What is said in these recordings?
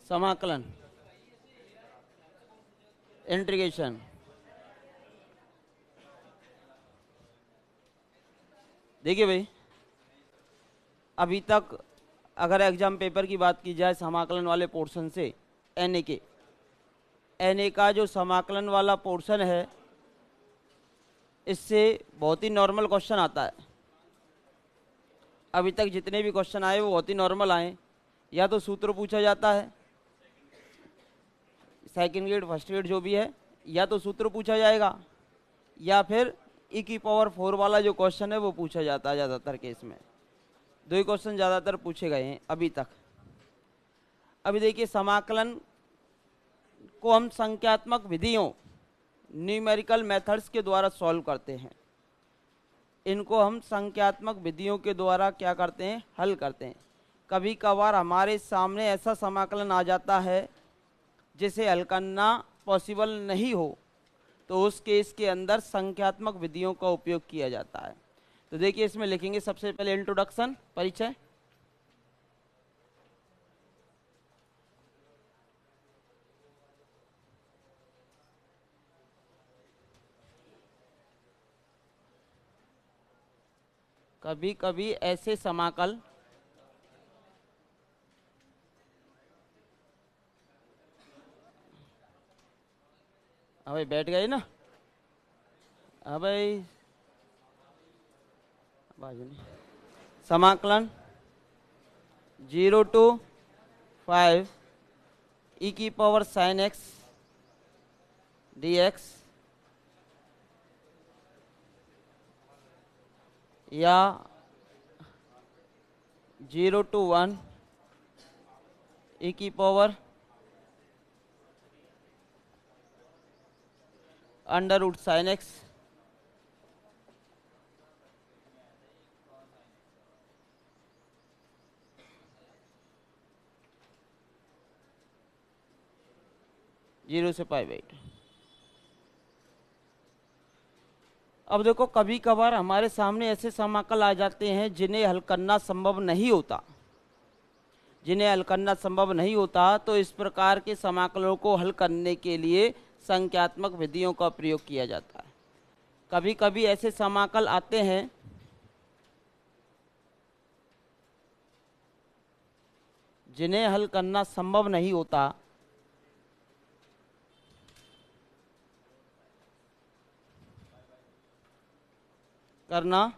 समाकलन, इंटीग्रेशन। देखिए भाई, अभी तक अगर एग्जाम पेपर की बात की जाए समाकलन वाले पोर्शन से, एन ए का जो समाकलन वाला पोर्शन है, इससे बहुत ही नॉर्मल क्वेश्चन आता है। अभी तक जितने भी क्वेश्चन आए वो बहुत ही नॉर्मल आए। या तो सूत्र पूछा जाता है, सेकंड ग्रेड फर्स्ट ग्रेड जो भी है, या तो सूत्र पूछा जाएगा, या फिर e⁴ वाला जो क्वेश्चन है वो पूछा जाता है। ज़्यादातर केस में दो ही क्वेश्चन ज़्यादातर पूछे गए हैं अभी तक। अभी देखिए, समाकलन को हम संख्यात्मक विधियों, न्यूमेरिकल मेथड्स के द्वारा सॉल्व करते हैं। इनको हम संख्यात्मक विधियों के द्वारा क्या करते हैं, हल करते हैं। कभी कभार हमारे सामने ऐसा समाकलन आ जाता है जिसे हल करना पॉसिबल नहीं हो, तो उस केस के अंदर संख्यात्मक विधियों का उपयोग किया जाता है। तो देखिए, इसमें लिखेंगे सबसे पहले इंट्रोडक्शन, परिचय। कभी कभी ऐसे समाकल भाई बैठ गए ना, भाई समाकलन 0 to 5 e⁴sin x dx या 0 to 1 e⁻√sin x जीरो से π/8। अब देखो, कभी कभार हमारे सामने ऐसे समाकल आ जाते हैं जिन्हें हल करना संभव नहीं होता। तो इस प्रकार के समाकलों को हल करने के लिए संख्यात्मक विधियों का प्रयोग किया जाता है। कभी कभी ऐसे समाकल आते हैं जिन्हें हल करना संभव नहीं होता, करना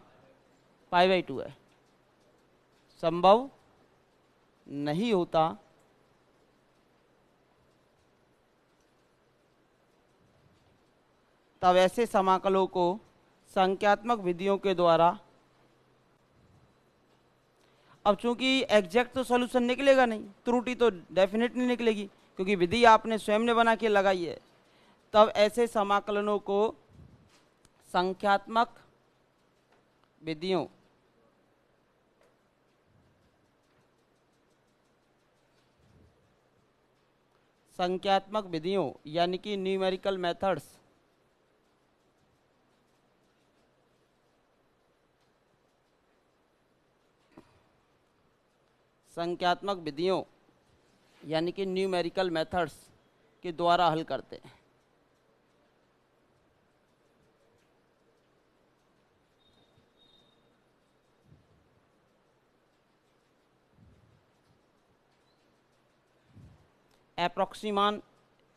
π/2 है, संभव नहीं होता, तब ऐसे समाकलों को संख्यात्मक विधियों के द्वारा, अब चूंकि एग्जैक्ट तो सॉल्यूशन निकलेगा नहीं, त्रुटि तो डेफिनेटली निकलेगी क्योंकि विधि आपने स्वयं ने बना के लगाई है, तब ऐसे समाकलनों को संख्यात्मक विधियों यानी कि न्यूमेरिकल मेथड्स के द्वारा हल करते हैं।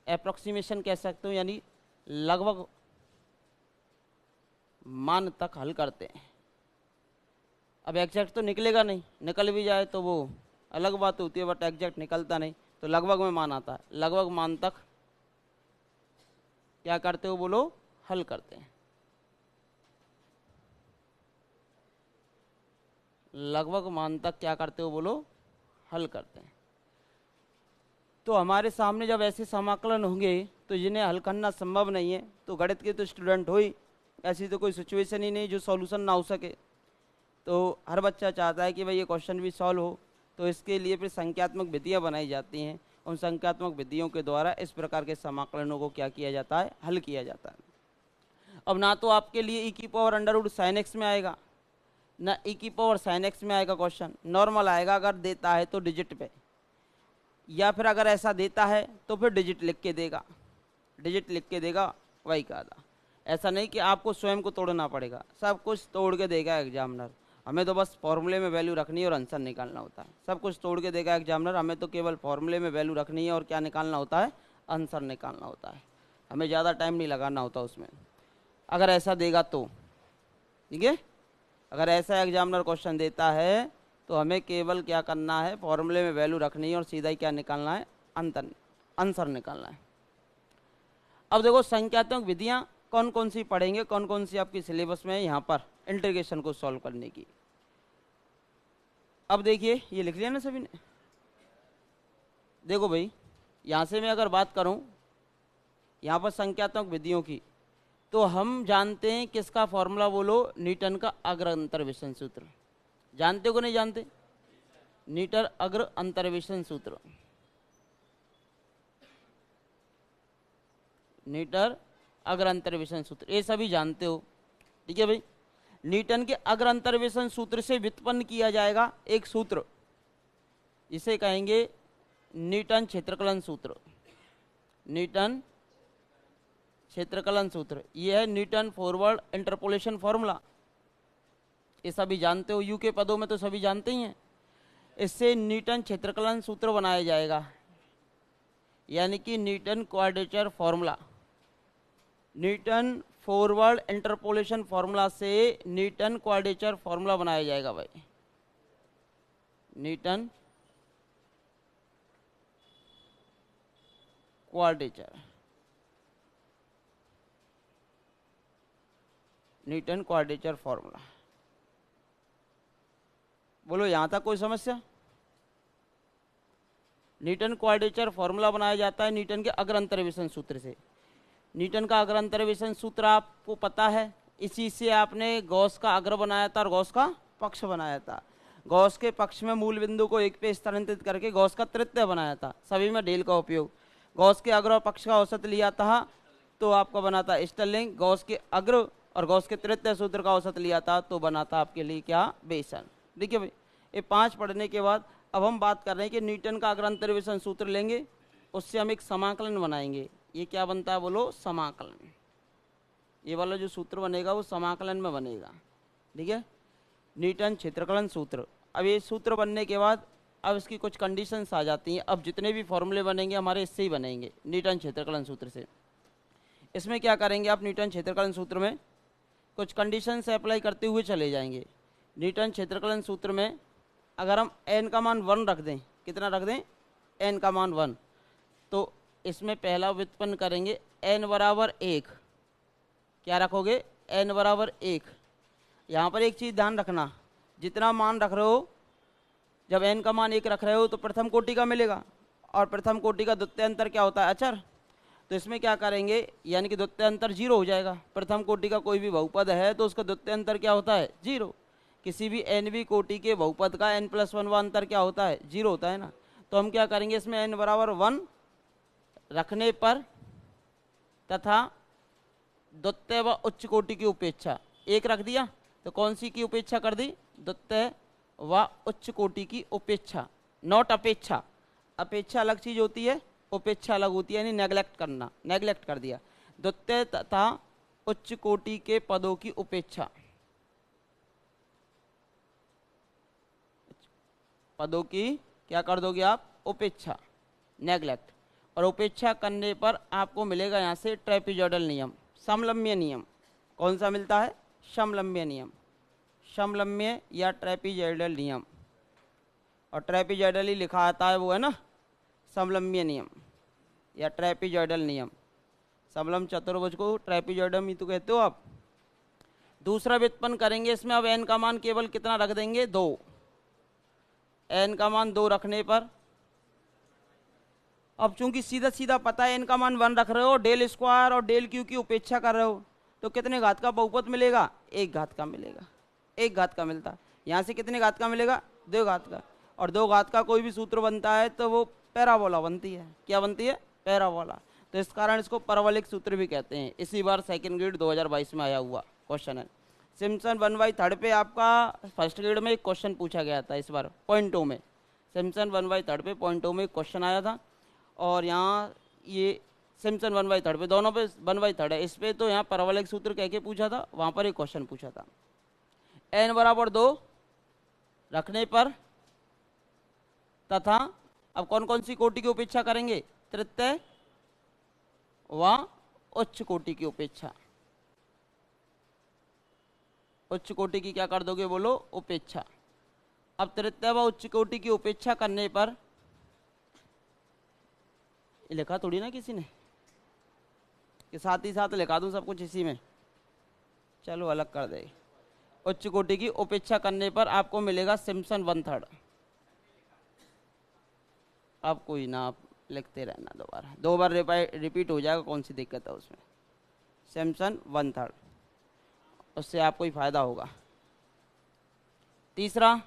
एप्रोक्सीमेशन कह सकते हो, यानी लगभग मान तक हल करते हैं। अब एग्जैक्ट तो निकलेगा नहीं, निकल भी जाए तो वो अलग बात होती है, बट एग्जैक्ट निकलता नहीं, तो लगभग में मान आता है। लगभग मान तक क्या करते हो बोलो, हल करते हैं। लगभग मान तक क्या करते हो बोलो, हल करते हैं। तो हमारे सामने जब ऐसे समाकलन होंगे तो जिन्हें हल करना संभव नहीं है, तो गणित के तो स्टूडेंट हो ही, ऐसी तो कोई सिचुएशन ही नहीं जो सॉल्यूशन ना हो सके। तो हर बच्चा चाहता है कि भाई ये क्वेश्चन भी सॉल्व हो, तो इसके लिए फिर संख्यात्मक विधियाँ बनाई जाती हैं। उन संख्यात्मक विधियों के द्वारा इस प्रकार के समाकलनों को क्या किया जाता है, हल किया जाता है। अब ना तो आपके लिए e⁻√sin x में आएगा, ना e⁻sin x में आएगा, क्वेश्चन नॉर्मल आएगा, अगर देता है तो डिजिट पे, या फिर अगर ऐसा देता है तो फिर डिजिट लिख के देगा, डिजिट लिख के देगा, वही कहा था। ऐसा नहीं कि आपको स्वयं को तोड़ना पड़ेगा, सब कुछ तोड़ के देगा एग्जामिनर। हमें तो बस फॉर्मूले में वैल्यू रखनी है और आंसर निकालना होता है। सब कुछ तोड़ के देगा एग्जामिनर, हमें तो केवल फॉर्मूले में वैल्यू रखनी है और क्या निकालना होता है, आंसर निकालना होता है। हमें ज़्यादा टाइम नहीं लगाना होता उसमें, अगर ऐसा देगा तो। ठीक है, अगर ऐसा एग्जामिनर क्वेश्चन देता है तो हमें केवल क्या करना है, फॉर्मूले में वैल्यू रखनी है और सीधा ही क्या निकालना है, आंसर निकालना है। अब देखो संख्यात्मक विधियाँ कौन कौन सी पढ़ेंगे, कौन कौन सी आपकी सिलेबस में है यहाँ पर इंटीग्रेशन को सॉल्व करने की। अब देखिए ये लिख लिया ना सभी ने। देखो भाई यहाँ से मैं अगर बात करूँ यहाँ पर संख्यात्मक विधियों की, तो हम जानते हैं किसका फॉर्मूला बोलो, न्यूटन का अग्र अंतर्वेशन सूत्र। जानते हो कि नहीं जानते, न्यूटन अग्र अंतर्वेशन सूत्र, न्यूटन अग्र अंतर्वेशन सूत्र, ये सभी जानते हो। ठीक है भाई, न्यूटन के अग्र अंतर्वेशन सूत्र से व्युत्पन्न किया जाएगा एक सूत्र, इसे कहेंगे न्यूटन क्षेत्रकलन सूत्र। न्यूटन क्षेत्रकलन सूत्र, ये है न्यूटन फॉरवर्ड इंटरपोलेशन फॉर्मूला, ये सभी जानते हो, यू के पदों में तो सभी जानते ही हैं। इससे न्यूटन क्षेत्रकलन सूत्र बनाया जाएगा, यानी कि Newton quadrature formula. Newton forward interpolation formula से न्यूटन क्वाड्रेचर फॉर्मूला बनाया जाएगा भाई, Newton quadrature, Newton quadrature formula. बोलो यहाँ तक कोई समस्या? न्यूटन क्वाड्रेचर फॉर्मूला बनाया जाता है न्यूटन के अग्र अंतर्वेशन सूत्र से। न्यूटन का अग्र अंतर्वेशन सूत्र आपको पता है, इसी से आपने गॉस का अग्र बनाया था और गॉस का पक्ष बनाया था। गॉस के पक्ष में मूल बिंदु को एक पे स्थानांतरित करके गॉस का तृतीय बनाया था, सभी में डेल का उपयोग। गॉस के अग्र और पक्ष का औसत लिया था तो आपका बना था स्टर्लिंग। गॉस के अग्र और गॉस के तृतीय सूत्र का औसत लिया था तो बना था आपके लिए क्या, बेसन। देखिए भाई ये 5 पढ़ने के बाद अब हम बात कर रहे हैं कि न्यूटन का अग्र अंतर्वेशन सूत्र लेंगे, उससे हम एक समाकलन बनाएंगे। ये क्या बनता है बोलो, समाकलन। ये वाला जो सूत्र बनेगा वो समाकलन में बनेगा। ठीक है, न्यूटन क्षेत्रकलन सूत्र। अब ये सूत्र बनने के बाद अब इसकी कुछ कंडीशंस आ जाती हैं। अब जितने भी फॉर्मूले बनेंगे हमारे इससे ही बनेंगे, न्यूटन क्षेत्रकलन सूत्र से। इसमें क्या करेंगे आप, न्यूटन क्षेत्रकलन सूत्र में कुछ कंडीशंस अप्लाई करते हुए चले जाएंगे। न्यूटन क्षेत्रकलन सूत्र में अगर हम n का मान 1 रख दें, कितना रख दें, n का मान 1, तो इसमें पहला व्युत्पन्न करेंगे n बराबर 1। क्या रखोगे, n बराबर 1। यहाँ पर एक चीज़ ध्यान रखना, जितना मान रख रहे हो, जब n का मान 1 रख रहे हो तो प्रथम कोटि का मिलेगा, और प्रथम कोटि का द्वितीय अंतर क्या होता है, अचर। तो इसमें क्या करेंगे, यानी कि द्वितीय अंतर 0 हो जाएगा। प्रथम कोटि का कोई भी बहुपद है तो उसका द्वितीय अंतर क्या होता है, 0। किसी भी nवीं कोटि के बहुपद का n+1 अंतर क्या होता है, 0 होता है ना। तो हम क्या करेंगे, इसमें n बराबर 1 रखने पर तथा द्वितीय व उच्च कोटि की उपेक्षा 1 रख दिया, तो कौन सी की उपेक्षा कर दी, द्वितीय व उच्च कोटि की उपेक्षा, नॉट अपेक्षा। अपेक्षा अलग चीज होती है, उपेक्षा अलग होती है, यानी नेग्लेक्ट करना, नेग्लेक्ट कर दिया। द्वितीय तथा उच्च कोटि के पदों की उपेक्षा, पदों की क्या कर दोगे आप, उपेक्षा, नेग्लेक्ट। और उपेक्षा करने पर आपको मिलेगा यहाँ से ट्रेपीजॉइडल नियम, समलम्य नियम। कौन सा मिलता है, समलम्य नियम, समलम्य या ट्रेपीजॉइडल नियम। और ट्रेपीजॉइडल ही लिखा आता है वो है ना, समलम्य नियम या ट्रेपीजॉइडल नियम। समलम चतुर्भुज को ट्रेपीजॉइडल ही तो कहते हो आप। दूसरा व्युत्पन्न करेंगे इसमें, अब n का मान केवल कितना रख देंगे, 2। n का मान 2 रखने पर अब चूंकि सीधा सीधा पता है n का मान 1 रख रहे हो, डेल स्क्वायर और डेल क्यू की उपेक्षा कर रहे हो, तो कितने घात का बहुपद मिलेगा, 1 घात का मिलेगा, 1 घात का मिलता है। यहाँ से कितने घात का मिलेगा, 2 घात का। और 2 घात का कोई भी सूत्र बनता है तो वो पैराबोला बनती है। क्या बनती है, पैराबोला। तो इस कारण इसको परवलिक सूत्र भी कहते हैं। इसी बार सेकंड ग्रेड 2022 में आया हुआ क्वेश्चन है। सिम्पसन 1/3 पे आपका फर्स्ट ग्रेड में एक क्वेश्चन पूछा गया था इस बार पॉइंटों में। सिम्पसन 1/3 पे पॉइंटों में क्वेश्चन आया था, और यहाँ ये सिम्पसन 1/3 पे, दोनों पे 1/3 है। इस पे तो यहाँ परवलयिक सूत्र कह के पूछा था, वहाँ पर एक क्वेश्चन पूछा था। n बराबर 2 रखने पर तथा, अब कौन कौन सी कोटि की उपेक्षा करेंगे? तृतीय व उच्च कोटि की उपेक्षा। उच्च कोटि की क्या कर दोगे? बोलो, उपेक्षा। अब तृतीय व उच्च कोटि की उपेक्षा करने पर, लिखा थोड़ी ना किसी ने कि साथ ही साथ लिखा दूं सब कुछ इसी में, चलो अलग कर दे। उच्च कोटि की उपेक्षा करने पर आपको मिलेगा सिम्पसन 1/3। अब कोई ना, आप लिखते रहना दोबारा, 2 बार रिपीट हो जाएगा, कौन सी दिक्कत है उसमें। सिम्पसन 1/3, उससे आपको ही फायदा होगा। तीसरा,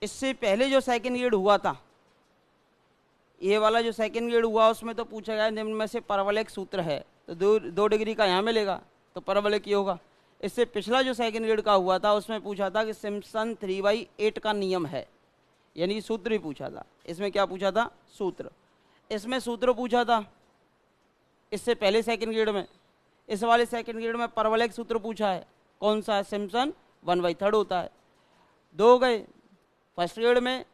इससे पहले जो सेकंड ग्रेड हुआ था, ये वाला जो सेकंड ग्रेड हुआ, उसमें तो पूछा गया निम्न में से परवलयिक सूत्र है, तो 2 डिग्री का यहाँ मिलेगा, तो परवलयिक ही होगा। इससे पिछला जो सेकंड ग्रेड का हुआ था, उसमें पूछा था कि सिम्पसन 3/8 का नियम है, यानी सूत्र ही पूछा था। इसमें क्या पूछा था? सूत्र। इसमें सूत्र पूछा था इससे पहले सेकंड ग्रेड में। इस वाले सेकंड ग्रेड में परवलयिक सूत्र पूछा है, कौन सा है? सिम्पसन 1/3 होता है। 2 गए। फर्स्ट ग्रेड में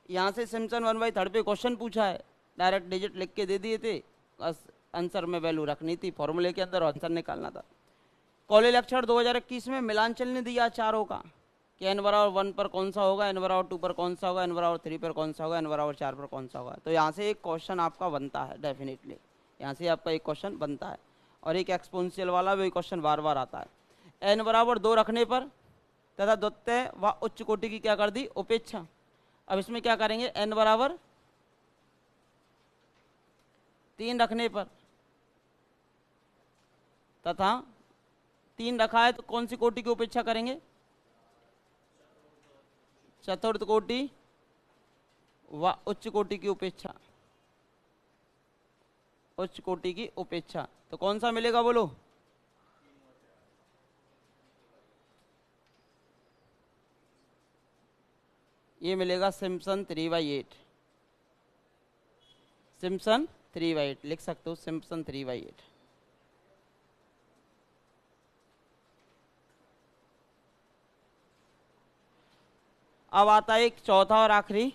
यहाँ से सिम्पसन 1/3 पे क्वेश्चन पूछा है, डायरेक्ट डिजिट लिख के दे दिए थे, बस आंसर में वैल्यू रखनी थी फॉर्मूले के अंदर, आंसर निकालना था। कॉलेज लेक्चर 2021 में मिलांचल ने दिया चारों का कि n बराबर 1 पर कौन सा होगा, n बराबर 2 पर कौन सा होगा, n बराबर 3 पर कौन सा होगा, n बराबर 4 पर कौन सा होगा। तो यहाँ से एक क्वेश्चन आपका बनता है डेफिनेटली, यहाँ से आपका एक क्वेश्चन बनता है, और एक एक्सपोनेंशियल वाला वही क्वेश्चन बार बार आता है। n बराबर 2 रखने पर तथा द्वितीय व उच्च कोटि की क्या कर दी? उपेक्षा। अब इसमें क्या करेंगे? n बराबर 3 रखने पर तथा 3 रखा है तो कौन सी कोटि की उपेक्षा करेंगे? चतुर्थ कोटि व उच्च कोटि की उपेक्षा। उच्च कोटि की उपेक्षा तो कौन सा मिलेगा? बोलो। ये मिलेगा सिम्पसन 3/8। सिम्पसन 3/8 लिख सकते हो, सिम्पसन 3/8। अब आता है एक चौथा और आखिरी,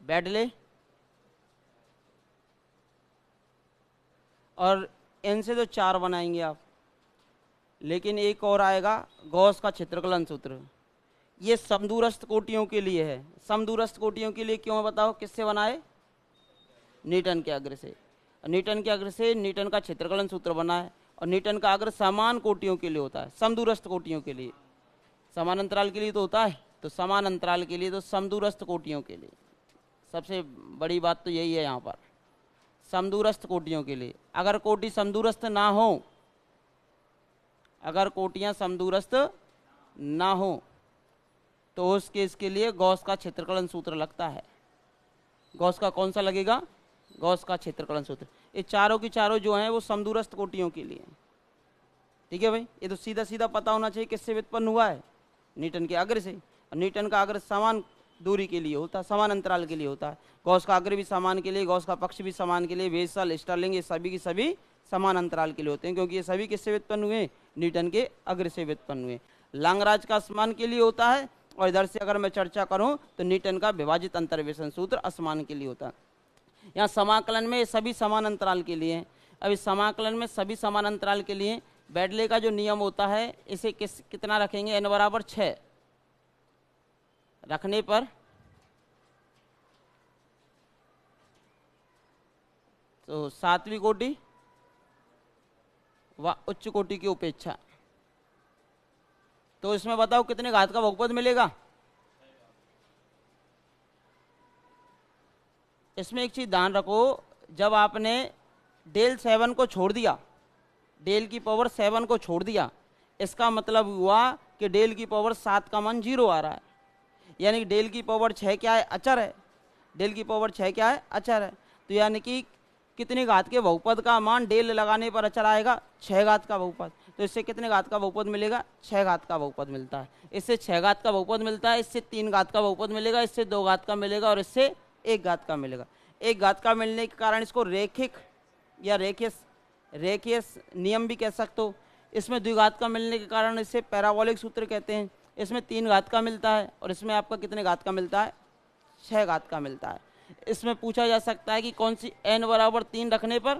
बेडले, और इनसे तो 4 बनाएंगे आप, लेकिन एक और आएगा गॉस का क्षेत्रकलन सूत्र। ये समदूरस्थ कोटियों के लिए है। समदूरस्थ कोटियों के लिए क्यों बताओ? किससे बनाए? न्यूटन के अग्र से। न्यूटन के अग्र से न्यूटन का क्षेत्रकलन सूत्र बना है, और न्यूटन का अग्र समान कोटियों के लिए होता है, समदूरस्थ कोटियों के लिए। समान अंतराल के लिए तो होता है, तो समान अंतराल के लिए तो समदूरस्थ कोटियों के लिए। सबसे बड़ी बात तो यही है यहाँ पर, समदूरस्थ कोटियों के लिए। अगर कोटि समदूरस्थ ना हो, अगर कोटियां समदूरस्थ ना हो, तो उस केस के लिए गॉस का क्षेत्रकलन सूत्र लगता है। गॉस का कौन सा लगेगा? गॉस का क्षेत्रकलन सूत्र। ये चारों की चारों जो हैं वो समदूरस्थ कोटियों के लिए। ठीक है भाई, ये तो सीधा सीधा पता होना चाहिए किससे व्युत्पन्न हुआ है? न्यूटन के अग्र से। न्यूटन का अग्र समान दूरी के लिए होता है, समान अंतराल के लिए होता है। गॉस का अग्र भी समान के लिए, गॉस का पक्ष भी समान के लिए, बेसल, स्टर्लिंग, ये सभी की सभी समान अंतराल के लिए होते हैं, क्योंकि ये सभी किससे व्युत्पन्न हुए? न्यूटन के अग्र से व्युत्पन्न हुए। लांगराज का असमान के लिए होता है, और इधर से अगर मैं चर्चा करूं तो न्यूटन का विभाजित अंतर्वेशन सूत्र असमान के लिए होता है। यहाँ समाकलन में सभी समान अंतराल के लिए हैं। अब इस समाकलन में सभी समान अंतराल के लिए बेडले का जो नियम होता है, इसे कितना रखेंगे? n बराबर 6 रखने पर तो सातवीं कोटि व उच्च कोटि की उपेक्षा। तो इसमें बताओ कितने घात का बहुपद मिलेगा? इसमें एक चीज ध्यान रखो, जब आपने डेल 7 को छोड़ दिया, डेल की पावर 7 को छोड़ दिया, इसका मतलब हुआ कि डेल की पावर 7 का मान 0 आ रहा है, यानी कि डेल की पावर 6 क्या है? अचर है। डेल की पावर 6 क्या है? अचर है। तो यानी कि कितनी घात के बहुपद का मान डेल लगाने पर अचर आएगा? 6 घात का बहुपद। तो इससे कितने घात का बहुपद मिलेगा? 6 घात का बहुपद मिलता है। इससे 6 घात का बहुपद मिलता है, इससे 3 घात का बहुपद मिलेगा, इससे 2 घात का मिलेगा और इससे 1 घात का मिलेगा। 1 घात का मिलने के कारण इसको रेखिक या रेखीय नियम भी कह सकते हो। इसमें द्विघात का मिलने के कारण इसे पैराबोलिक सूत्र कहते हैं। इसमें 3 घात का मिलता है और इसमें आपका कितने घात का मिलता है? 6 घात का मिलता है। इसमें पूछा जा सकता है कि कौन सी n बराबर 3 रखने पर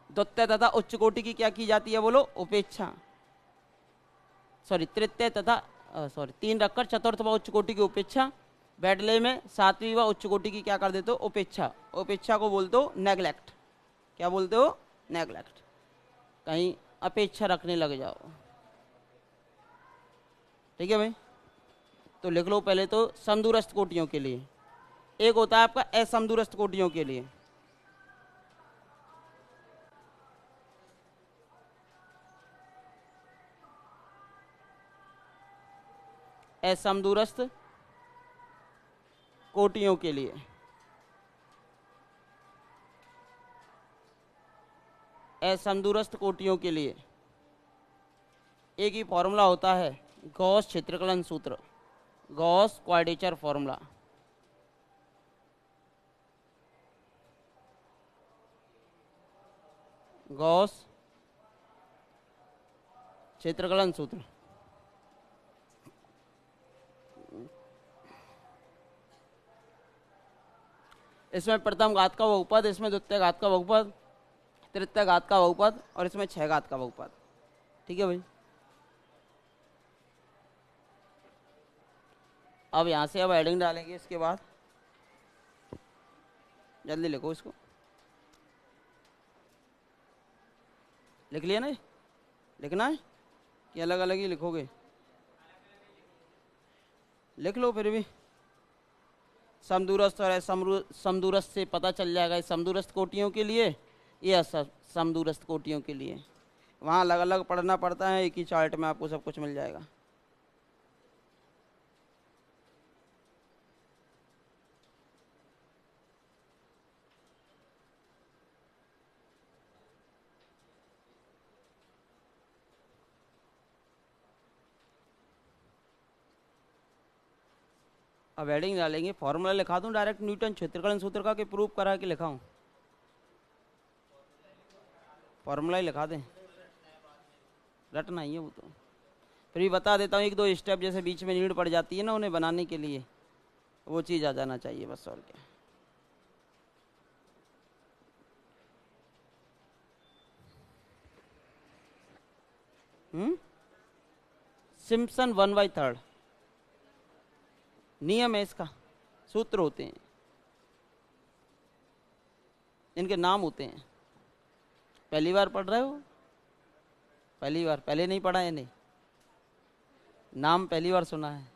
द्वितीय तथा उच्च कोटि की क्या की जाती है? बोलो, उपेक्षा। तृतीय तथा 3 रखकर चतुर्थ व उच्च कोटि की उपेक्षा। बैडले में 7वीं व उच्च कोटि की क्या कर देते हो? उपेक्षा। उपेक्षा को बोलते हो नेग्लेक्ट। क्या बोलते हो? नेग्लेक्ट। कहीं अपेक्षा रखने लग जाओ। ठीक है भाई, तो लिख लो पहले तो समदूरस्थ कोटियों के लिए। एक होता है आपका असमदूरस्थ कोटियों के लिए। असमदूरस्थ कोटियों के लिए असमदूरस्थ कोटियों के लिए एक ही फॉर्मूला होता है, गॉस क्षेत्रकलन सूत्र, गॉस क्वाड्रेचर फॉर्मूला। गॉस क्षेत्रकलन सूत्र। इसमें प्रथम घात का बहुपद, इसमें द्वितीय घात का बहुपद, तृतीय घात का बहुपद और इसमें 6 घात का बहुपद। ठीक है भाई, अब यहाँ से अब एडिंग डालेंगे। इसके बाद जल्दी लिखो इसको। लिख लिया ना? लिखना है कि अलग अलग ही लिखोगे? लिख लो फिर भी। समदूरस्थ और समदूरस्थ से पता चल जाएगा समदूरस्थ कोटियों के लिए या समदूरस्थ कोटियों के लिए। वहाँ अलग अलग पढ़ना पड़ता है, एक ही चार्ट में आपको सब कुछ मिल जाएगा। अब हेडिंग डालेंगे। फॉर्मूला लिखा दूं डायरेक्ट न्यूटन क्षेत्रकलन सूत्र का, कि प्रूव करा के लिखाऊं? फॉर्मूला ही लिखा दें, रटना ही है वो तो। फिर भी बता देता हूँ, 1-2 स्टेप जैसे बीच में नीड पड़ जाती है ना उन्हें बनाने के लिए, वो चीज़ आ जाना चाहिए बस, और क्या। सिम्पसन 1/3 नियम है इसका, सूत्र होते हैं, इनके नाम होते हैं। पहली बार पढ़ रहे हो? पहली बार? पहले नहीं पढ़ा है? नहीं, नाम पहली बार सुना है?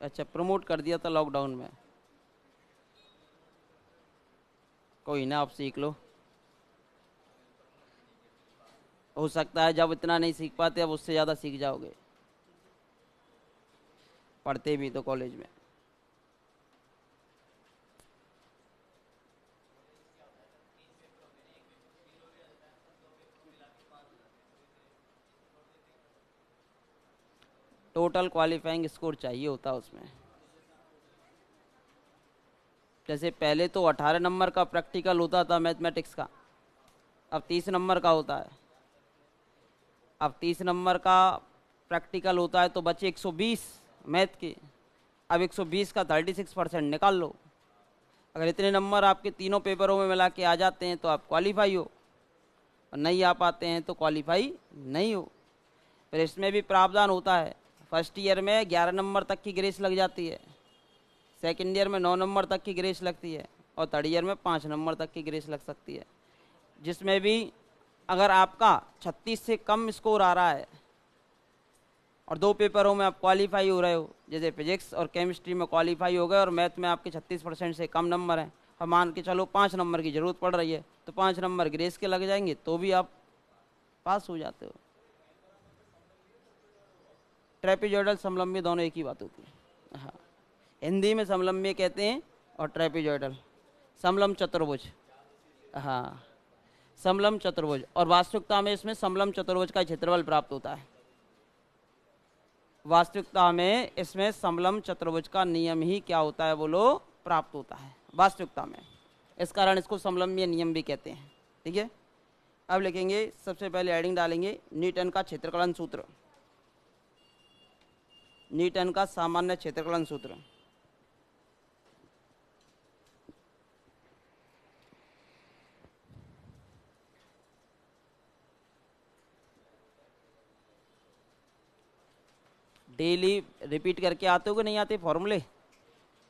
अच्छा, प्रमोट कर दिया था लॉकडाउन में। कोई ना, आप सीख लो। हो सकता है जब इतना नहीं सीख पाते अब उससे ज़्यादा सीख जाओगे, पढ़ते भी तो कॉलेज में। टोटल क्वालिफाइंग स्कोर चाहिए होता उसमें। जैसे पहले तो 18 नंबर का प्रैक्टिकल होता था मैथमेटिक्स का, अब 30 नंबर का होता है। अब 30 नंबर का प्रैक्टिकल होता है तो बचे 120 मैथ के। अब 120 का 36% निकाल लो। अगर इतने नंबर आपके तीनों पेपरों में मिला के आ जाते हैं तो आप क्वालिफाई हो, और नहीं आ पाते हैं तो क्वालिफाई नहीं हो। फिर इसमें भी प्रावधान होता है। फर्स्ट ईयर में 11 नंबर तक की ग्रेस लग जाती है, सेकेंड ईयर में 9 नंबर तक की ग्रेस लगती है, और थर्ड ईयर में 5 नंबर तक की ग्रेस लग सकती है। जिसमें भी अगर आपका 36 से कम स्कोर आ रहा है और 2 पेपरों में आप क्वालिफाई हो रहे हो, जैसे फिजिक्स और केमिस्ट्री में क्वालिफाई हो गए और मैथ में आपके 36% से कम नंबर हैं, और मान के चलो 5 नंबर की ज़रूरत पड़ रही है, तो 5 नंबर ग्रेस के लग जाएंगे तो भी आप पास हो जाते हो। ट्रेपेजॉइडल समलंबी दोनों एक ही बात होती है। हाँ, हिंदी में समलंबी कहते हैं और ट्रेपेजॉइडल समलंब चतुर्भुज। हाँ, समलंब चतुर्भुज, और वास्तविकता में इसमें समलंब चतुर्भुज का क्षेत्रफल प्राप्त होता है। वास्तविकता में इसमें समलंब चतुर्भुज का नियम ही क्या होता है बोलो, प्राप्त होता है वास्तविकता में। इस कारण इसको समलंबीय नियम भी कहते हैं। ठीक है, अब लिखेंगे, सबसे पहले हेडिंग डालेंगे न्यूटन का क्षेत्रकलन सूत्र। न्यूटन का सामान्य क्षेत्रकलन सूत्र। डेली रिपीट करके आते हो कि नहीं आते फॉर्मूले?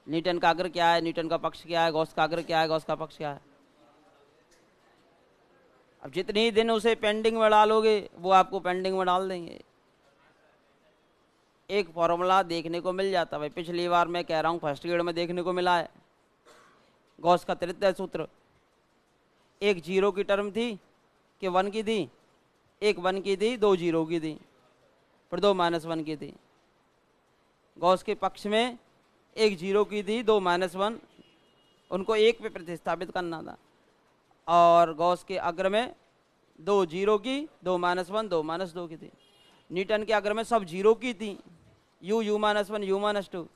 न्यूटन का अग्र क्या है, न्यूटन का पक्ष क्या है, गॉस का अग्र क्या है, गॉस का पक्ष क्या है। अब जितने ही दिन उसे पेंडिंग में डालोगे वो आपको पेंडिंग में डाल देंगे। एक फॉर्मूला देखने को मिल जाता है भाई, पिछली बार मैं कह रहा हूँ फर्स्ट ग्रेड में देखने को मिला है, गॉस का तृतीय सूत्र। एक जीरो की टर्म थी कि वन की थी, एक वन की थी, दो जीरो की थी, फिर दो माइनस वन की थी। गॉस के पक्ष में एक जीरो की थी, दो माइनस वन, उनको एक पे प्रतिस्थापित करना था। और गॉस के अग्र में दो जीरो की, दो माइनस वन, दो माइनस दो की थी। न्यूटन के अग्र में सब जीरो की थी, you minus one, you minus to.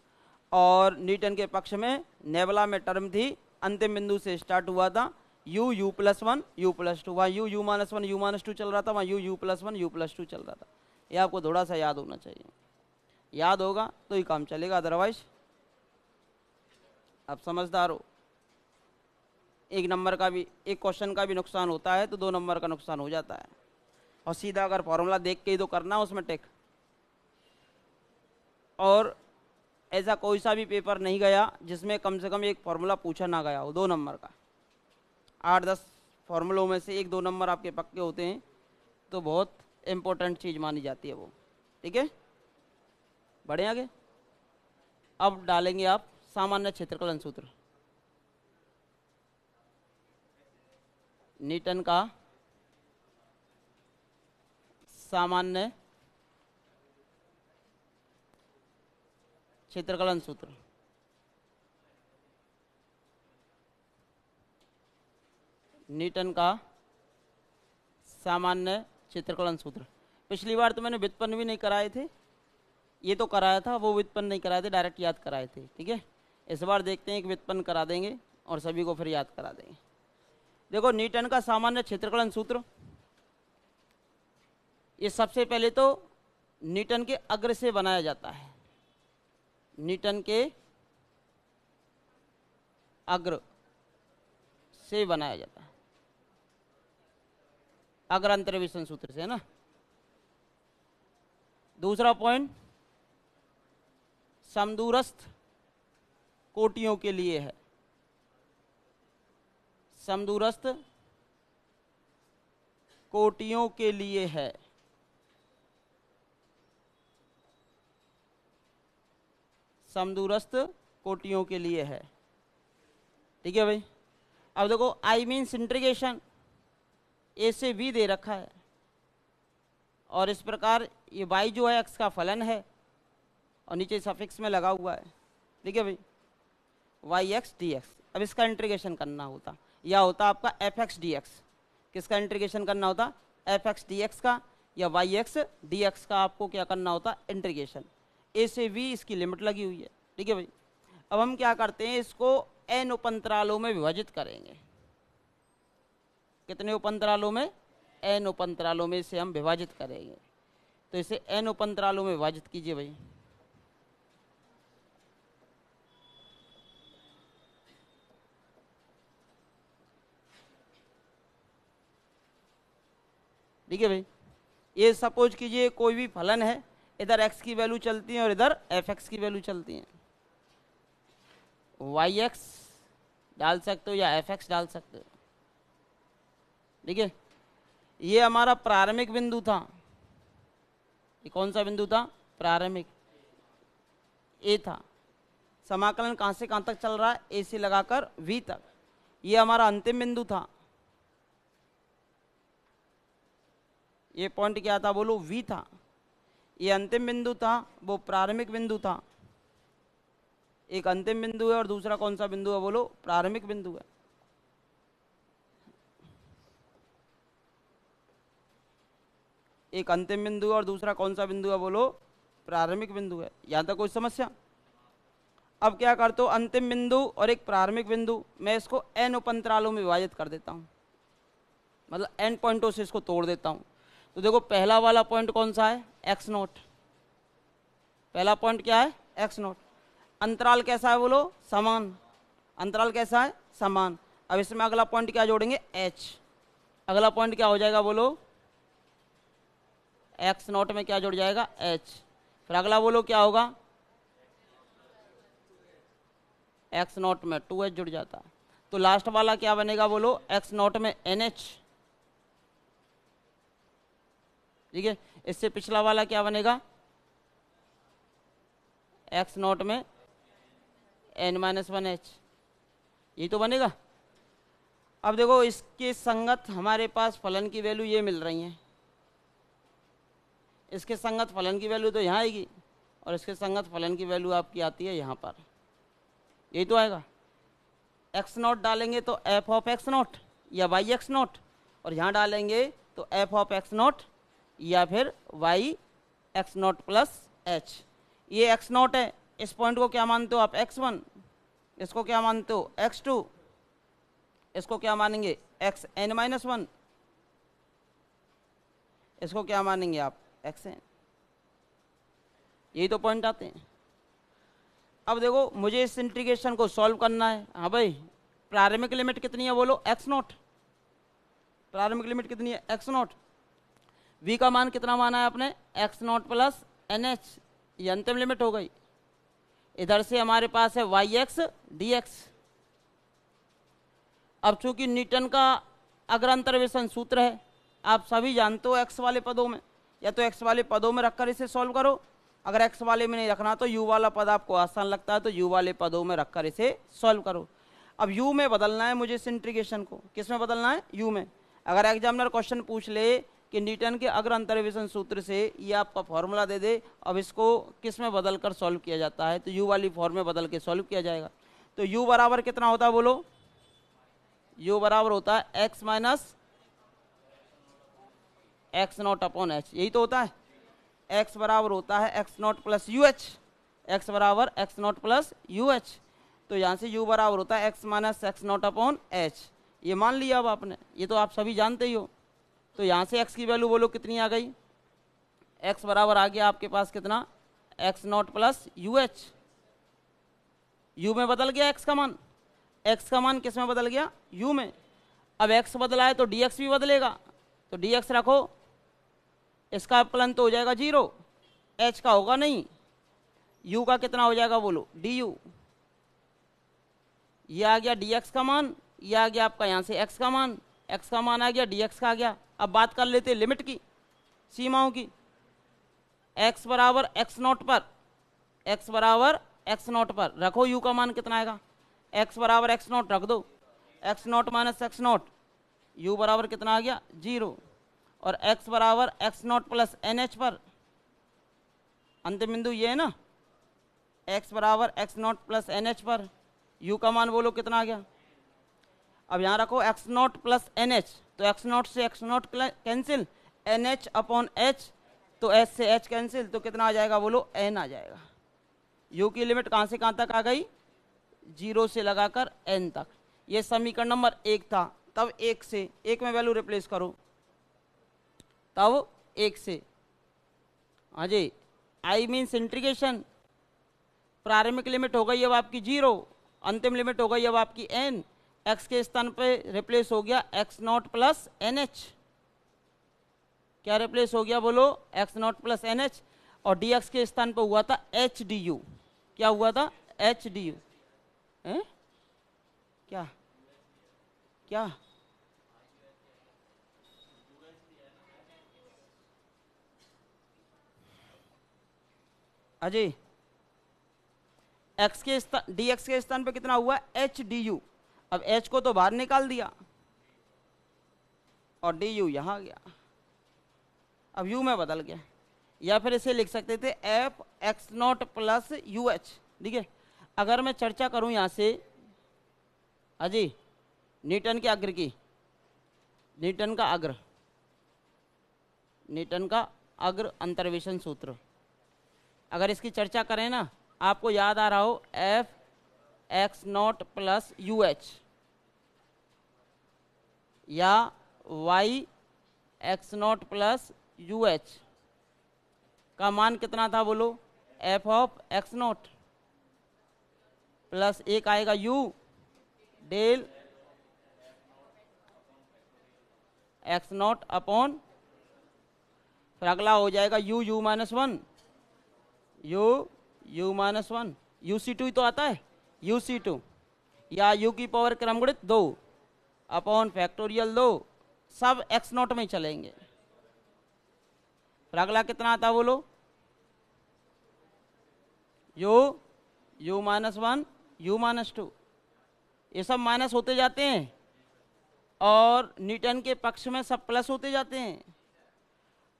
और न्यूटन के पक्ष में नेबुला में टर्म थी, अंतिम बिंदु से स्टार्ट हुआ था U plus one, U plus two. वहाँ U minus one, you minus two चल रहा था, वहाँ U plus one, U plus two चल रहा था। ये आपको थोड़ा सा याद होना चाहिए, याद होगा तो ही काम चलेगा, अदरवाइज आप समझदार हो। एक नंबर का भी, एक क्वेश्चन का भी नुकसान होता है तो दो नंबर का नुकसान हो जाता है। और सीधा अगर फॉर्मूला देख के ही तो करना उसमें टिक। और ऐसा कोई सा भी पेपर नहीं गया जिसमें कम से कम एक फॉर्मूला पूछा ना गया हो दो नंबर का। 8-10 फॉर्मूलों में से एक दो नंबर आपके पक्के होते हैं तो बहुत इम्पोर्टेंट चीज़ मानी जाती है वो। ठीक है, बढ़े आगे। अब डालेंगे आप सामान्य क्षेत्रकलन सूत्र। न्यूटन का सामान्य क्षेत्रकलन सूत्र। न्यूटन का सामान्य क्षेत्रकलन सूत्र। पिछली बार तो मैंने व्युत्पन्न भी नहीं कराए थे, ये तो कराया था, वो व्युत्पन्न नहीं कराए थे, डायरेक्ट याद कराए थे। ठीक है, इस बार देखते हैं कि व्युत्पन्न करा देंगे और सभी को फिर याद करा देंगे। देखो न्यूटन का सामान्य क्षेत्रकलन सूत्र, ये सबसे पहले तो न्यूटन के अग्र से बनाया जाता है। न्यूटन के अग्र से बनाया जाता है, अग्र अंतर्वेशन सूत्र से, है ना। दूसरा पॉइंट समदूरस्थ कोटियों के लिए है। समदूरस्थ कोटियों के लिए है। समदूरस्थ कोटियों के लिए है। ठीक है भाई। अब देखो आई मीन्स इंटीग्रेशन, ए से बी दे रखा है और इस प्रकार ये वाई जो है एक्स का फलन है और नीचे सफिक्स में लगा हुआ है। ठीक है भाई, वाई एक्स डी एक्स। अब इसका इंटीग्रेशन करना होता, या होता आपका एफ एक्स डी एक्स। किसका इंटीग्रेशन करना होता? एफ एक्स डी एक्स का, या वाई एक्स डी एक्स का आपको क्या करना होता? इंटीग्रेशन। ए से बी इसकी लिमिट लगी हुई है। ठीक है भाई, अब हम क्या करते हैं, इसको एन उपअंतरालों में विभाजित करेंगे। कितने उपअंतरालों में? एन उपअंतरालों में इसे हम विभाजित करेंगे। तो इसे एन उपअंतरालों में विभाजित कीजिए भाई। ठीक है भाई, ये सपोज कीजिए कोई भी फलन है, इधर x की वैल्यू चलती है और इधर एफ एक्स की वैल्यू चलती है। वाई एक्स डाल सकते हो या एफ एक्स डाल सकते हो। ठीक है, ये हमारा प्रारंभिक बिंदु था। ये कौन सा बिंदु था? प्रारंभिक, ए था। समाकलन कहाँ से कहाँ तक चल रहा है? ए से लगाकर वी तक। ये हमारा अंतिम बिंदु था। ये पॉइंट क्या था बोलो, V था। ये अंतिम बिंदु था, वो प्रारंभिक बिंदु था। एक अंतिम बिंदु है और दूसरा कौन सा बिंदु है बोलो, प्रारंभिक बिंदु है। एक अंतिम बिंदु है और दूसरा कौन सा बिंदु है बोलो, प्रारंभिक बिंदु है। यहां तक कोई समस्या? अब क्या करते हो, अंतिम बिंदु और एक प्रारंभिक बिंदु, मैं इसको n उपअंतरालों में विभाजित कर देता हूं, मतलब n पॉइंटों से इसको तोड़ देता हूं। तो देखो पहला वाला पॉइंट कौन सा है, x नॉट। पहला पॉइंट क्या है, x नॉट। अंतराल कैसा है बोलो, समान। अंतराल कैसा है, समान। अब इसमें अगला पॉइंट क्या जोड़ेंगे, h। अगला पॉइंट क्या हो जाएगा बोलो, x नॉट में क्या जुड़ जाएगा, h। फिर अगला बोलो क्या होगा, x नॉट में 2h जुड़ जाता है। तो लास्ट वाला क्या बनेगा बोलो, x नॉट में NH। ठीक है, इससे पिछला वाला क्या बनेगा, x नॉट में n-1h। यही तो बनेगा। अब देखो इसके संगत हमारे पास फलन की वैल्यू ये मिल रही है। इसके संगत फलन की वैल्यू तो यहाँ आएगी और इसके संगत फलन की वैल्यू आपकी आती है यहाँ पर, यही तो आएगा। x नॉट डालेंगे तो f ऑफ x नॉट या y x नॉट, और यहाँ डालेंगे तो f ऑफ x नॉट या फिर y x not plus h। ये x नॉट है, इस पॉइंट को क्या मानते हो आप, x1। इसको क्या मानते हो, x2। इसको क्या मानेंगे, xn-1। इसको क्या मानेंगे आप, xn। यही तो पॉइंट आते हैं। अब देखो मुझे इस इंटीग्रेशन को सॉल्व करना है। हाँ भाई, प्रारंभिक लिमिट कितनी है बोलो, x नॉट। प्रारंभिक लिमिट कितनी है, x नॉट। v का मान कितना माना है आपने, x नॉट प्लस NH। ये अंतिम लिमिट हो गई। इधर से हमारे पास है yx dx। अब चूंकि न्यूटन का अग्रांतरवेशन सूत्र है, आप सभी जानते हो x वाले पदों में, या तो x वाले पदों में रखकर इसे सॉल्व करो। अगर x वाले में नहीं रखना तो u वाला पद आपको आसान लगता है तो u वाले पदों में रखकर इसे सॉल्व करो। अब u में बदलना है मुझे इस इंटीग्रेशन को, किस में बदलना है, u में। अगर एग्जामिनर क्वेश्चन पूछ ले कि न्यूटन के अग्र अंतर्वेशन सूत्र से ये आपका फॉर्मूला दे दे, अब इसको किस में बदल कर सॉल्व किया जाता है, तो u वाली फॉर्म में बदल के सॉल्व किया जाएगा। तो u बराबर कितना होता है बोलो, u बराबर होता है x minus x not upon h। यही तो होता है। x बराबर होता है x not plus U H. x बराबर x not plus U H. तो यहाँ से u बराबर होता है x minus x not upon h। ये मान लिया अब आपने, ये तो आप सभी जानते ही हो। तो यहाँ से x की वैल्यू बोलो कितनी आ गई, x बराबर आ गया आपके पास कितना, x not plus U H. You में बदल गया x का मान, x का मान किस में बदल गया, u में। अब x बदला है तो dx भी बदलेगा, तो dx रखो, इसका अपकलन तो हो जाएगा 0, h का होगा नहीं। u का कितना हो जाएगा बोलो, du। ये आ गया dx का मान, ये आ गया आपका यहाँ से x का मान, x का मान आ गया, dx का आ गया। अब बात कर लेते हैं लिमिट की, सीमाओं की। x बराबर x नॉट पर, x बराबर x नॉट पर रखो, u का मान कितना आएगा, x बराबर x नॉट रख दो, x not minus x not, u बराबर कितना आ गया 0। और x बराबर x नॉट प्लस NH पर, अंतिम बिंदु ये है ना, x बराबर x नॉट प्लस NH पर u का मान बोलो कितना आ गया। अब यहाँ रखो x नॉट प्लस NH, तो x नॉट से x not cancel, NH upon h, तो h से h कैंसिल, तो कितना आ जाएगा बोलो, n आ जाएगा। u की लिमिट कहाँ से कहाँ तक आ गई, 0 से लगाकर n तक। ये समीकरण नंबर 1 था। तब 1 से 1 में वैल्यू रिप्लेस करो, तब 1 से, हाँ जी, आई मीन्स इंटीग्रेशन। प्रारंभिक लिमिट हो गई अब आपकी 0, अंतिम लिमिट हो गई अब आपकी n। x के स्थान पे रिप्लेस हो गया x नॉट प्लस NH। क्या रिप्लेस हो गया बोलो, x नॉट प्लस NH। और dx के स्थान पे हुआ था h du। क्या हुआ था, h du है क्या, क्या अजय, x के स्थान dx के स्थान पे कितना हुआ, h du। अब h को तो बाहर निकाल दिया और du यहाँ गया। अब यू में बदल गया, या फिर इसे लिख सकते थे F X not plus U H. ठीक है, अगर मैं चर्चा करूं यहां से अजी न्यूटन के अग्र की, न्यूटन का अग्र, न्यूटन का अग्र अंतर्वेशन सूत्र, अगर इसकी चर्चा करें ना, आपको याद आ रहा हो F X not plus U H या Y x not plus U H का मान कितना था बोलो, F of X not plus एक आएगा you del X not upon, फिर अगला हो जाएगा U U minus one, you minus one, U C two ही तो आता है, यू सी टू या यू की पावर क्रमगुणित 2 अपॉन फैक्टोरियल 2, सब एक्स नॉट में चलेंगे। फिर अगला कितना आता बोलो, you minus one, you minus to, ये सब माइनस होते जाते हैं और न्यूटन के पक्ष में सब प्लस होते जाते हैं,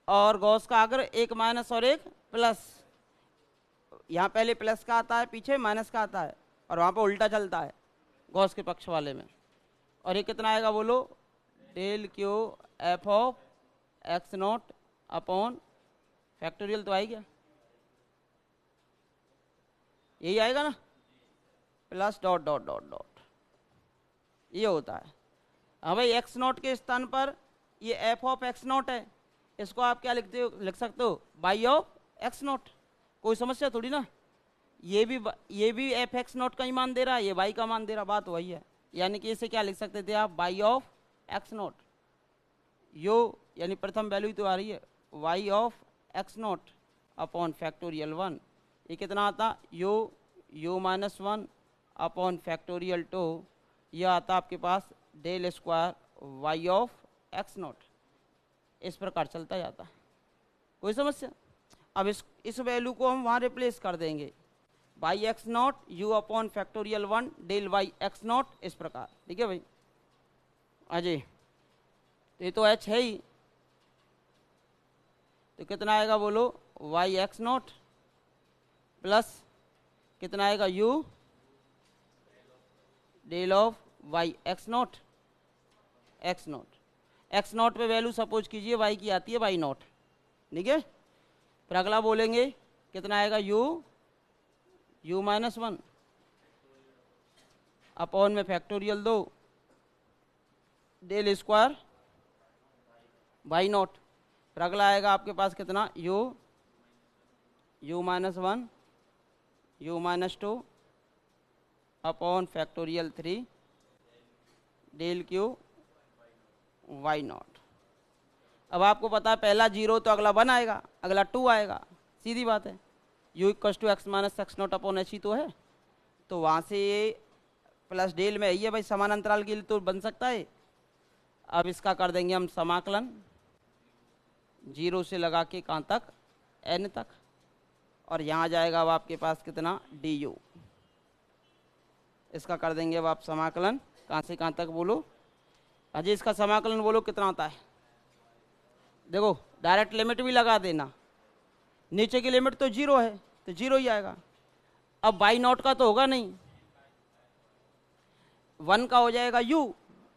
और गॉस का अग्र एक माइनस और एक प्लस, यहाँ पहले प्लस का आता है पीछे माइनस का आता है, और वहाँ पे उल्टा चलता है गॉस के पक्ष वाले में। और ये कितना आएगा बोलो, del Q F of X not upon factorial, तो आएगा यही आएगा ना, plus dot dot dot dot, ये होता है। अब भाई एक्स नॉट के स्थान पर ये एफ ऑफ एक्स नॉट है, इसको आप क्या लिखते हो, लिख सकते हो बाई ऑफ एक्स नॉट, कोई समस्या थोड़ी ना। ये भी एफ एक्स नॉट का ही मान दे रहा है, ये बाई का मान दे रहा, बात वही है। यानी कि इसे क्या लिख सकते थे आप, बाई ऑफ एक्स नॉट, यो यानी प्रथम वैल्यू तो आ रही है Y of X not upon factorial 1, ये कितना आता, U minus one upon factorial 2, यह आता आपके पास del square Y of X not. इस प्रकार चलता जाता है, कोई समस्या। अब इस वैल्यू को हम वहाँ रिप्लेस कर देंगे, by x nought u upon factorial 1 del y x not, इस प्रकार। ठीक है भाई अजय, तो ये तो एच है ही, तो कितना आएगा बोलो, वाई एक्स नॉट प्लस कितना आएगा, you del of y x nought, x nought, x nought पे वैल्यू सपोज कीजिए वाई की आती है वाई नॉट। ठीक है, फिर अगला बोलेंगे कितना आएगा, यू माइनस वन अपॉन में factorial 2 del square y nought, फिर अगला आएगा आपके पास कितना, u minus one, you minus two upon factorial 3 del cube y nought. अब आपको पता है पहला 0 तो अगला 1 आएगा, अगला 2 आएगा, सीधी बात है। U equal to X minus X not upon H ही तो है, तो वहाँ से ये प्लस डेल में है भाई, समान अंतराल के लिए तो बन सकता है। अब इसका कर देंगे हम समाकलन 0 से लगा के कहाँ तक, n तक, और यहाँ जाएगा अब आपके पास कितना, du। इसका कर देंगे अब आप समाकलन कहाँ से कहाँ तक बोलो अजय, इसका समाकलन बोलो कितना आता है। देखो डायरेक्ट लिमिट भी लगा देना, नीचे की लिमिट तो 0 है तो 0 ही आएगा। अब बाई नॉट का तो होगा नहीं, 1 का हो जाएगा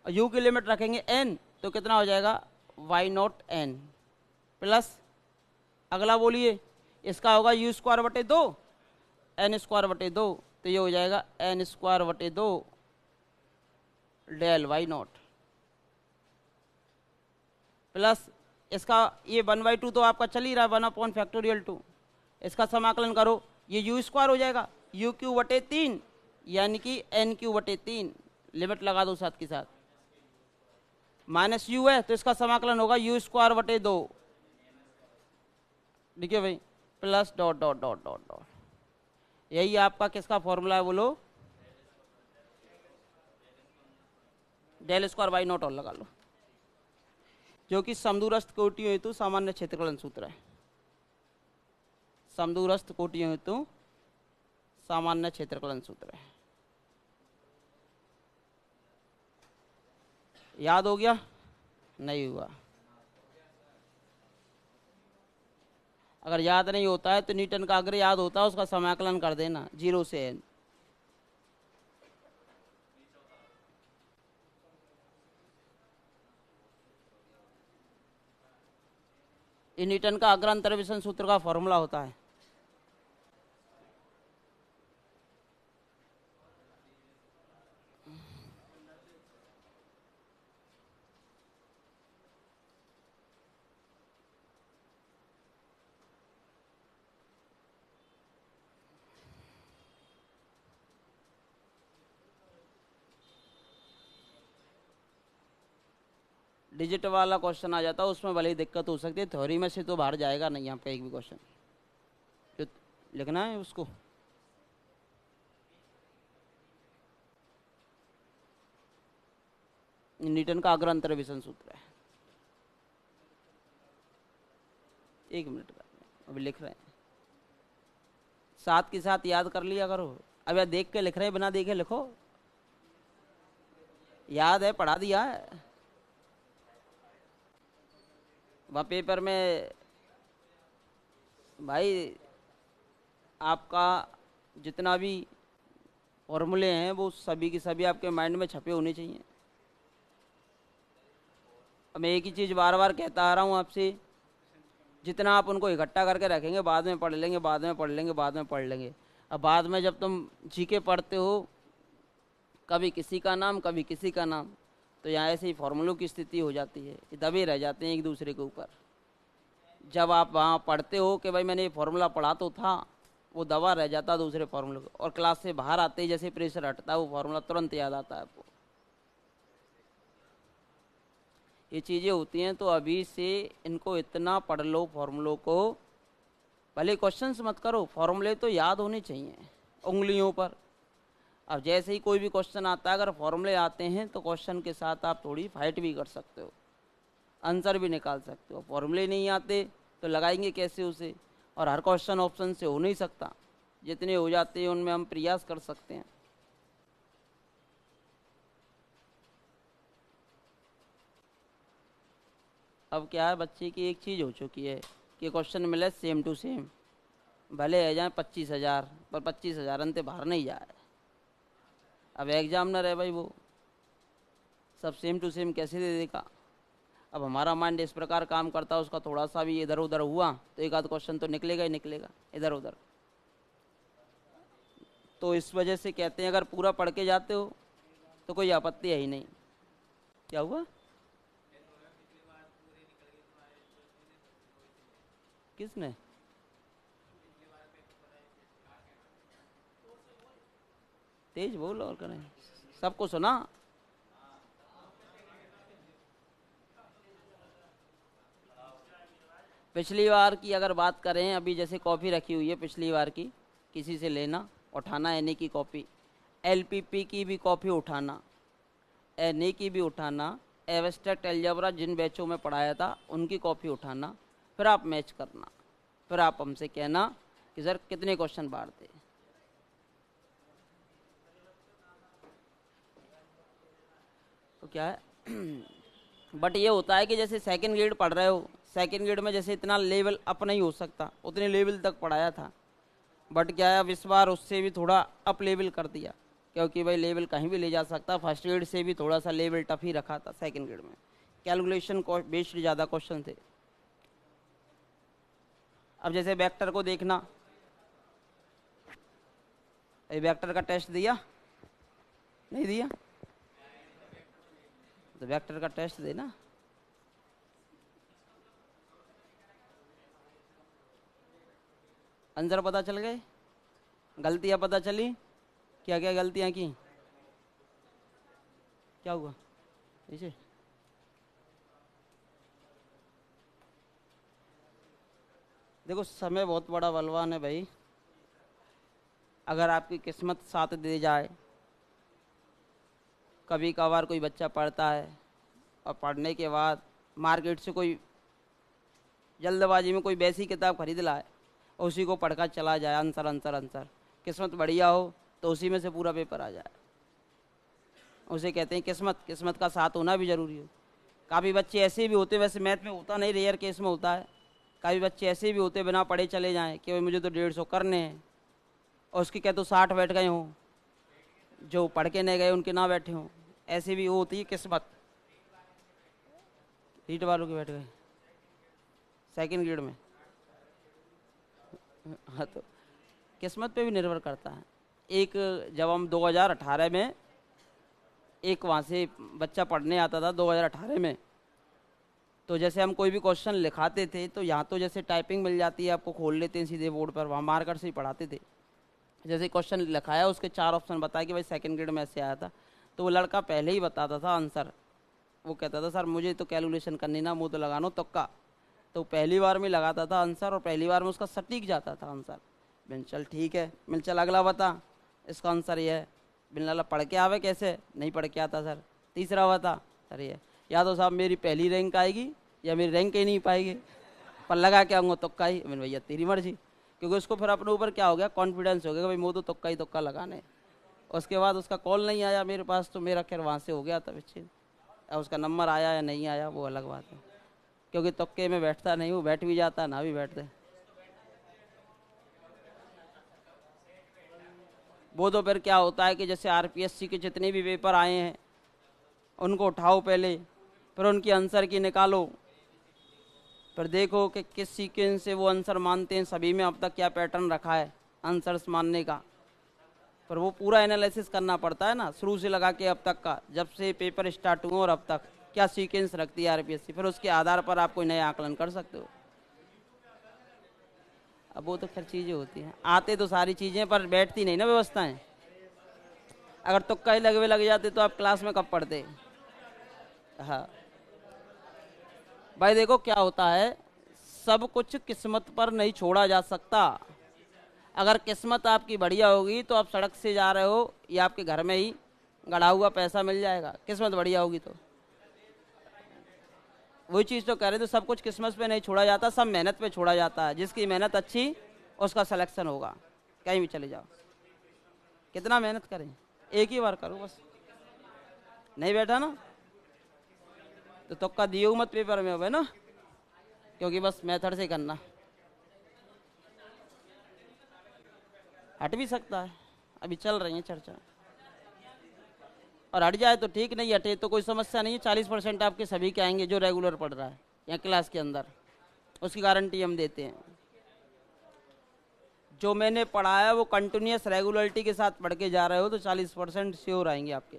u की लिमिट रखेंगे n, तो कितना हो जाएगा, वाई नॉट n प्लस अगला बोलिए, इसका होगा यू स्क्वायर बटे 2 n स्क्वायर बटे 2, तो ये हो जाएगा n स्क्वायर बटे 2 डेल वाई नॉट प्लस इसका ये 1/2 तो आपका चल ही रहा है, 1 अपॉन फैक्टोरियल 2, इसका समाकलन करो, ये यू स्क्वायर हो जाएगा यू क्यू बटे 3 यानी कि एन क्यू बटे 3, लिमिट लगा दो साथ के साथ, माइनस यू है तो इसका समाकलन होगा यू स्क्वायर बटे 2। ठीक है भाई, plus dot dot dot dot dot, यही आपका किसका फॉर्मूला है बोलो, डेल स्क्वायर बाई नॉट और लगा लो, जो कि समदूरस्थ कोटियों हेतु सामान्य क्षेत्रफलन सूत्र है। समदूरस्थ कोटियों हेतु सामान्य क्षेत्रफलन सूत्र है। याद हो गया, नहीं हुआ, अगर याद नहीं होता है तो न्यूटन का अगर याद होता है उसका समाकलन कर देना 0 से n। ये न्यूटन का अग्र अंतर्वेशन सूत्र का फॉर्मूला होता है। डिजिट वाला क्वेश्चन आ जाता है उसमें भले ही दिक्कत हो सकती है, थ्योरी में से तो बाहर जाएगा नहीं यहाँ पे एक भी क्वेश्चन। जो लिखना है उसको न्यूटन का अग्र अंतर्वेशन सूत्र है। एक मिनट का अभी लिख रहे हैं, साथ के साथ याद कर लिया करो। अब यार देख के लिख रहे हैं, बिना देखे लिखो। याद है, पढ़ा दिया है वहाँ पेपर में भाई। आपका जितना भी फॉर्मूले हैं वो सभी की सभी आपके माइंड में छपे होने चाहिए। अब मैं एक ही चीज़ बार बार कहता आ रहा हूँ आपसे, जितना आप उनको इकट्ठा करके रखेंगे बाद में पढ़ लेंगे, बाद में पढ़ लेंगे, बाद में पढ़ लेंगे। अब बाद में जब तुम जीके पढ़ते हो, कभी किसी का नाम कभी किसी का नाम, तो यहाँ ऐसे ही फॉर्मूलों की स्थिति हो जाती है, ये दबे रह जाते हैं एक दूसरे के ऊपर। जब आप वहाँ पढ़ते हो कि भाई मैंने ये फॉर्मूला पढ़ा तो था, वो दबा रह जाता दूसरे फार्मूले को, और क्लास से बाहर आते ही जैसे प्रेशर हटता है वो फार्मूला तुरंत याद आता है आपको। ये चीज़ें होती हैं, तो अभी से इनको इतना पढ़ लो फार्मूलों को। भले क्वेश्चंस मत करो, फार्मूले तो याद होने चाहिए उंगलियों पर। अब जैसे ही कोई भी क्वेश्चन आता है, अगर फॉर्मूले आते हैं तो क्वेश्चन के साथ आप थोड़ी फाइट भी कर सकते हो, आंसर भी निकाल सकते हो। फॉर्मूले नहीं आते तो लगाएंगे कैसे उसे, और हर क्वेश्चन ऑप्शन से हो नहीं सकता। जितने हो जाते हैं उनमें हम प्रयास कर सकते हैं। अब क्या है, बच्चे की एक चीज़ हो चुकी है कि क्वेश्चन मिले सेम टू सेम, भले आ जाए 25,000, पर 25,000 अंत बाहर नहीं जाए। अब एग्जामिनर है भाई, वो सब सेम टू सेम कैसे दे देगा। अब हमारा माइंड इस प्रकार काम करता है, उसका थोड़ा सा भी इधर उधर हुआ तो एक आध क्वेश्चन तो निकलेगा ही निकलेगा इधर उधर। तो इस वजह से कहते हैं अगर पूरा पढ़ के जाते हो तो कोई आपत्ति है ही नहीं। क्या हुआ, किसने? तेज बोल और करें, सबको सुना। पिछली बार की अगर बात करें, अभी जैसे कॉपी रखी हुई है पिछली बार की, किसी से लेना उठाना, एनए की कॉपी, एलपीपी की भी कॉपी उठाना, एनए की भी उठाना, एब्स्ट्रैक्ट अलजेब्रा जिन बैचों में पढ़ाया था उनकी कॉपी उठाना, फिर आप मैच करना, फिर आप हमसे कहना कि सर कितने क्वेश्चन बाहर थे। तो क्या है बट ये होता है कि जैसे सेकंड ग्रेड पढ़ रहे हो, सेकंड ग्रेड में जैसे इतना लेवल अप नहीं हो सकता, उतने लेवल तक पढ़ाया था, बट क्या है अब इस बार उससे भी थोड़ा अप लेवल कर दिया, क्योंकि भाई लेवल कहीं भी ले जा सकता। फर्स्ट ग्रेड से भी थोड़ा सा लेवल टफ ही रखा था, सेकंड ग्रेड में कैलकुलेशन बेस्ड ज़्यादा क्वेश्चन थे। अब जैसे वेक्टर को देखना, वेक्टर का टेस्ट दिया नहीं दिया, तो वेक्टर का टेस्ट देना। आंसर पता चल गए, गलतियां पता चली, क्या क्या गलतियां की, क्या हुआ इसे। देखो समय बहुत बड़ा बलवान है भाई, अगर आपकी किस्मत साथ दे जाए। कभी कभार कोई बच्चा पढ़ता है और पढ़ने के बाद मार्केट से कोई जल्दबाजी में कोई वैसी किताब खरीद लाए, उसी को पढ़कर चला जाए, आंसर आंसर आंसर, किस्मत बढ़िया हो तो उसी में से पूरा पेपर आ जाए। उसे कहते हैं किस्मत, किस्मत का साथ होना भी जरूरी हो। काफ़ी बच्चे ऐसे भी होते, वैसे मैथ में होता नहीं, रेयर केस में होता है, कई बच्चे ऐसे भी होते बिना पढ़े चले जाएं कि भाई मुझे तो 150 करने हैं, और उसके क्या तो 60 बैठ गए हों, जो पढ़ के नहीं गए उनके ना बैठे हों। ऐसे भी वो होती है किस्मत। रीट वालों के बैठ गए सेकंड ग्रेड में। हाँ, तो किस्मत पे भी निर्भर करता है। एक जब हम 2018 में एक वहाँ से बच्चा पढ़ने आता था 2018 में, तो जैसे हम कोई भी क्वेश्चन लिखाते थे तो यहाँ तो जैसे टाइपिंग मिल जाती है, आपको खोल लेते हैं सीधे बोर्ड पर, वहाँ मार्कर से ही पढ़ाते थे। जैसे क्वेश्चन लिखाया उसके 4 ऑप्शन बताया कि भाई सेकंड ग्रेड में ऐसे आया था, तो वो लड़का पहले ही बताता था आंसर। वो कहता था सर मुझे तो कैलकुलेशन करनी ना, मुँह तो लगानो तुक्का। तो पहली बार में लगाता था आंसर और पहली बार में उसका सटीक जाता था आंसर। मैंने चल ठीक है, मैंने चल अगला बता, इसका आंसर ये है। बिन पढ़ के आवे कैसे, नहीं पढ़ के आता सर। तीसरा बता, सर ये या तो साहब मेरी पहली रैंक आएगी या मेरी रैंक ही नहीं पाएगी, पर लगा के आऊँगा तुक्का ही। मैंने भैया तेरी मर्जी, क्योंकि उसको फिर अपने ऊपर क्या हो गया, कॉन्फिडेंस हो गया भाई मुँह तो तुक्का ही तुक्का लगाने। उसके बाद उसका कॉल नहीं आया मेरे पास, तो मेरा खैर वहाँ से हो गया था विच्छेद। अब उसका नंबर आया या नहीं आया वो अलग बात है, क्योंकि तुक्के में बैठता नहीं हूँ, बैठ भी जाता ना भी बैठते। वो तो फिर क्या होता है कि जैसे आरपीएससी के जितने भी पेपर आए हैं उनको उठाओ पहले, फिर उनकी आंसर की निकालो, फिर देखो कि किस सीक्वेंस से वो आंसर मानते हैं, सभी में अब तक क्या पैटर्न रखा है आंसर्स मानने का। पर वो पूरा एनालिसिस करना पड़ता है ना, शुरू से लगा के अब तक का, जब से पेपर स्टार्ट हुआ और अब तक क्या सीक्वेंस रखती है आरपीएससी, फिर उसके आधार पर आप कोई नया आकलन कर सकते हो। अब वो तो खैर चीज़ें होती हैं, आते तो सारी चीज़ें पर बैठती नहीं ना व्यवस्थाएं। अगर तुक्का ही लग जाते तो आप क्लास में कब पढ़ते। हाँ भाई देखो क्या होता है, सब कुछ किस्मत पर नहीं छोड़ा जा सकता। अगर किस्मत आपकी बढ़िया होगी तो आप सड़क से जा रहे हो या आपके घर में ही गड़ा हुआ पैसा मिल जाएगा, किस्मत बढ़िया होगी तो। वही चीज़ तो कह रहे थे, सब कुछ किस्मत पे नहीं छोड़ा जाता, सब मेहनत पे छोड़ा जाता है। जिसकी मेहनत अच्छी उसका सिलेक्शन होगा, कहीं भी चले जाओ। कितना मेहनत करें, एक ही बार करो बस। नहीं बैठा ना तो तुक्का दियो मत पेपर में हो ना, क्योंकि बस मेथड से करना। हट भी सकता है, अभी चल रही है चर्चा, और हट जाए तो ठीक, नहीं हटे तो कोई समस्या नहीं है। 40% आपके सभी के आएंगे जो रेगुलर पढ़ रहा है या क्लास के अंदर, उसकी गारंटी हम देते हैं। जो मैंने पढ़ाया वो कंटिन्यूस रेगुलरिटी के साथ पढ़ के जा रहे हो तो 40% श्योर आएंगे आपके,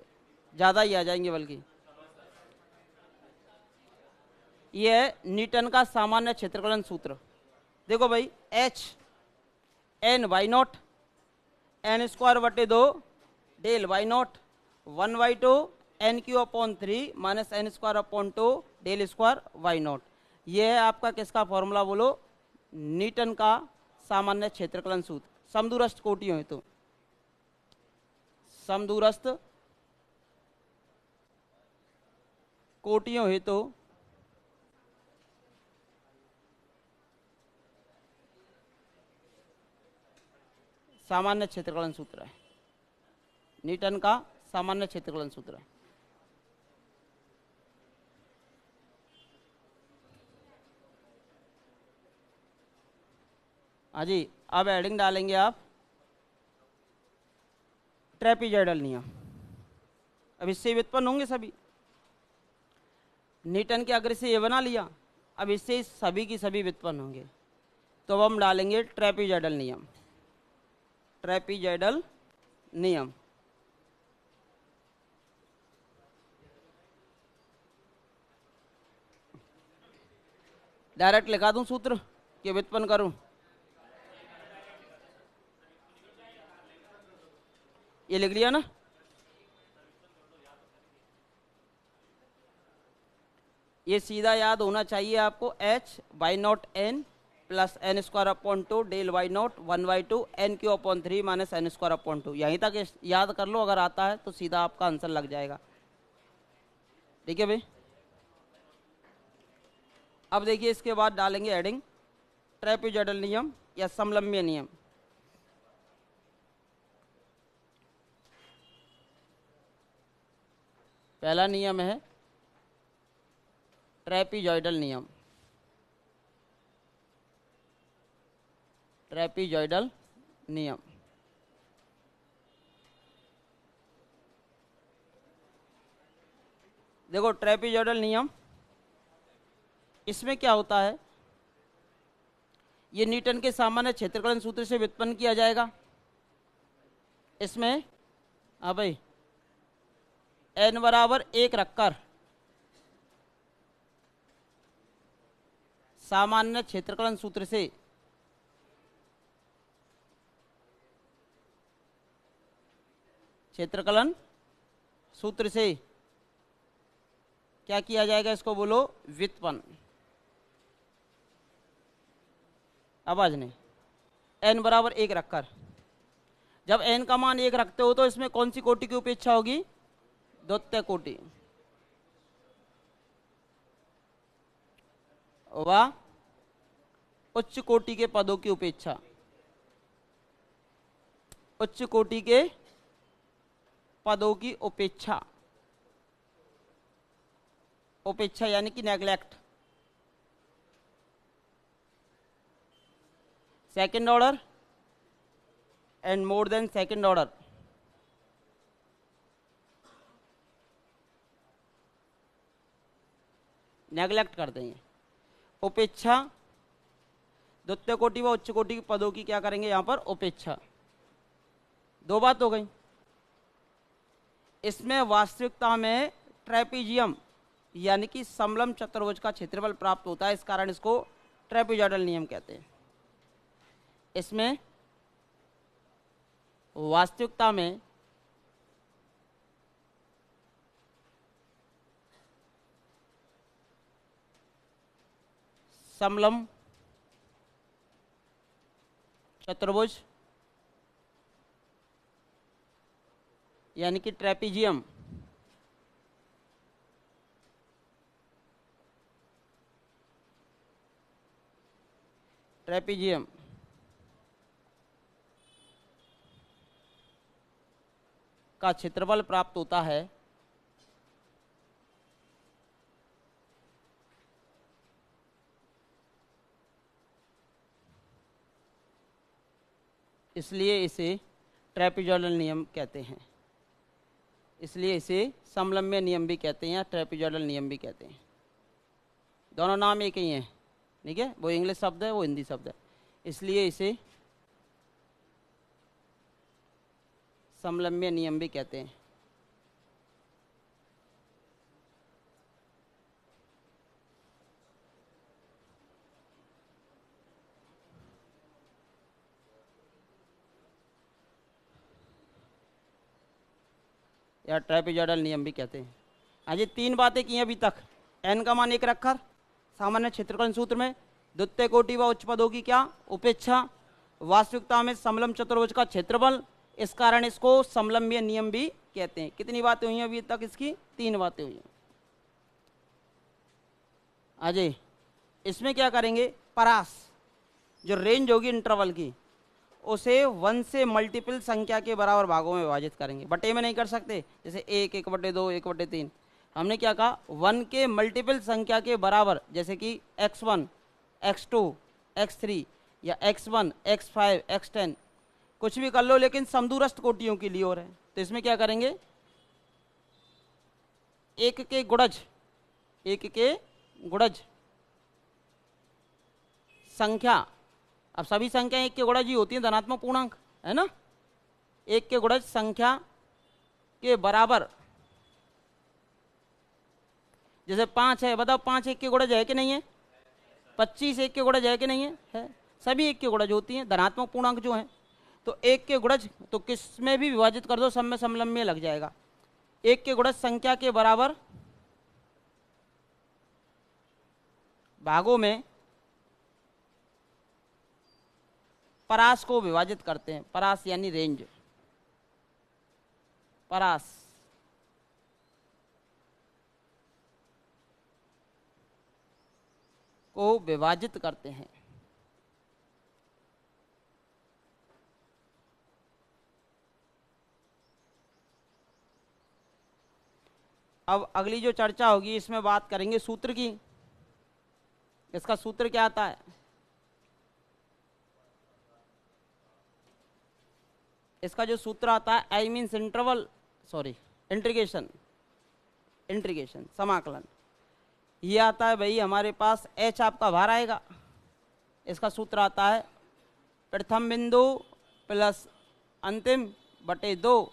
ज़्यादा ही आ जाएंगे बल्कि। ये है न्यूटन का सामान्य क्षेत्रफलन सूत्र। देखो भाई, h n y nought n square बटे 2 del y nought 1/2 n cube upon 3 minus n square upon 2 del square y nought. ये है आपका किसका फॉर्मूला बोलो, न्यूटन का सामान्य क्षेत्रफलन सूत्र। समदूरस्थ कोटियों हेतु, समदूरस्थ कोटियों हेतु सामान्य क्षेत्रफलन सूत्र है, न्यूटन का सामान्य क्षेत्रफलन सूत्र है। हाँ जी, अब हेडिंग डालेंगे आप ट्रेपीजॉइडल नियम। अब इससे व्युत्पन्न होंगे सभी, न्यूटन के अग्र से ये बना लिया, अब इससे सभी की सभी व्युत्पन्न होंगे। तो अब हम डालेंगे ट्रेपीजॉइडल नियम, ट्रेपीजॉइडल नियम। डायरेक्ट लिखा दूं सूत्र कि व्युत्पन्न करूं, ये लिख लिया ना। ये सीधा याद होना चाहिए आपको, h y nought n plus n square upon 2 del y nought 1/2 n cube upon 3 minus n square upon 2। यहीं तक याद कर लो, अगर आता है तो सीधा आपका आंसर लग जाएगा। ठीक है भाई। अब देखिए इसके बाद डालेंगे हेडिंग ट्रेपीजॉइडल नियम या समलंबीय नियम। पहला नियम है ट्रेपीजॉइडल नियम। ट्रेपीजॉइडल नियम। देखो ट्रेपीजॉइडल नियम, इसमें क्या होता है, ये न्यूटन के सामान्य क्षेत्रफलन सूत्र से व्युत्पन्न किया जाएगा। इसमें हाँ भाई n बराबर 1 रखकर सामान्य क्षेत्रफलन सूत्र से क्षेत्रफलन सूत्र से क्या किया जाएगा, इसको बोलो व्युत्पन्न। आवाज नहीं, n बराबर 1 रखकर। जब n का मान 1 रखते हो तो इसमें कौन सी कोटि की उपेक्षा होगी, द्वितीय कोटि व उच्च कोटि के पदों की उपेक्षा। उच्च कोटि के पदों की उपेक्षा, उपेक्षा यानी कि neglect. Second order and more than second order, neglect कर देंगे। उपेक्षा, द्वितीय कोटि व उच्च कोटि के पदों की क्या करेंगे यहां पर, उपेक्षा। दो बात हो गई। इसमें वास्तविकता में ट्रेपीजियम यानी कि समलंब चतुर्भुज का क्षेत्रफल प्राप्त होता है, इस कारण इसको ट्रेपीजॉइडल नियम कहते हैं। इसमें वास्तविकता में समलंब चतुर्भुज यानी कि ट्रेपीजियम ट्रेपीजियम का क्षेत्रफल प्राप्त होता है इसलिए इसे ट्रेपीजॉइडल नियम कहते हैं। इसलिए इसे समलंब नियम भी कहते हैं या ट्रेपीजॉइडल नियम भी कहते हैं। दोनों नाम एक ही हैं, ठीक है, वो इंग्लिश शब्द है, वो हिंदी शब्द है, इसलिए इसे समलंब नियम भी कहते हैं। या ट्रेपीजॉइडल नियम भी कहते हैं। आज ये 3 बातें की अभी तक। n का मान 1 रखकर सामान्य क्षेत्रफलन सूत्र में द्वितीय कोटि व उच्च पदों की क्या, उपेक्षा। वास्तविकता में समलंब चतुर्भुज का क्षेत्रफल, इस कारण इसको समलंबीय नियम भी कहते हैं। कितनी बातें हुई अभी तक, इसकी 3 बातें हुई। अजय इसमें क्या करेंगे, परास जो रेंज होगी इंटरवल की, उसे 1 से मल्टीपल संख्या के बराबर भागों में विभाजित करेंगे। बटे में नहीं कर सकते, जैसे 1, 1/2, 1/3। हमने क्या कहा, 1 के मल्टीपल संख्या के बराबर, जैसे कि x1, x2, x3 या x1, x5, x10, कुछ भी कर लो, लेकिन समदूरस्थ कोटियों की लिए हो रहे हैं। तो इसमें क्या करेंगे, 1 के गुणज, 1 के गुणज संख्या, अब सभी संख्या 1 के गुणज ही होती है, धनात्मक पूर्णांक है ना। 1 के गुणज संख्या के बराबर, जैसे 5 है, बताओ 5 1 के गुणज है कि नहीं है, 25 1 के गुणज है कि नहीं है, सभी 1 के गुणज होती हैं, धनात्मक पूर्णांक जो है। तो 1 के गुणज तो किस में भी विभाजित कर दो, सब में समलंब में लग जाएगा। 1 के गुणज संख्या के बराबर भागों में परास को विभाजित करते हैं। परास यानी रेंज, परास को विभाजित करते हैं। अब अगली जो चर्चा होगी इसमें बात करेंगे सूत्र की। इसका सूत्र क्या आता है, इसका जो सूत्र आता है I means interval, sorry integration, integration समाकलन, ये आता है भाई हमारे पास h आपका बाहर आएगा। इसका सूत्र आता है प्रथम बिंदु प्लस अंतिम बटे 2,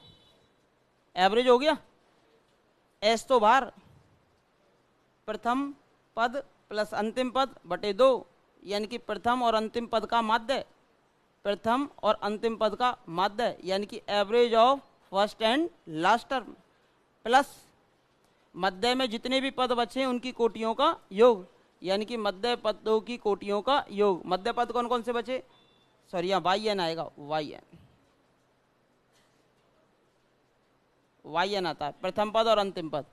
एवरेज हो गया, s तो बाहर, प्रथम पद प्लस अंतिम पद बटे 2, यानी कि प्रथम और अंतिम पद का माध्य, प्रथम और अंतिम पद का माध्य यानी कि average of first and last term, plus मध्य में जितने भी पद बचे उनकी कोटियों का योग, यानी कि मध्य पदों की कोटियों का योग। मध्य पद कौन कौन से बचे, सॉरी यहाँ वाई एन आएगा, वाई एन आता है प्रथम पद और अंतिम पद।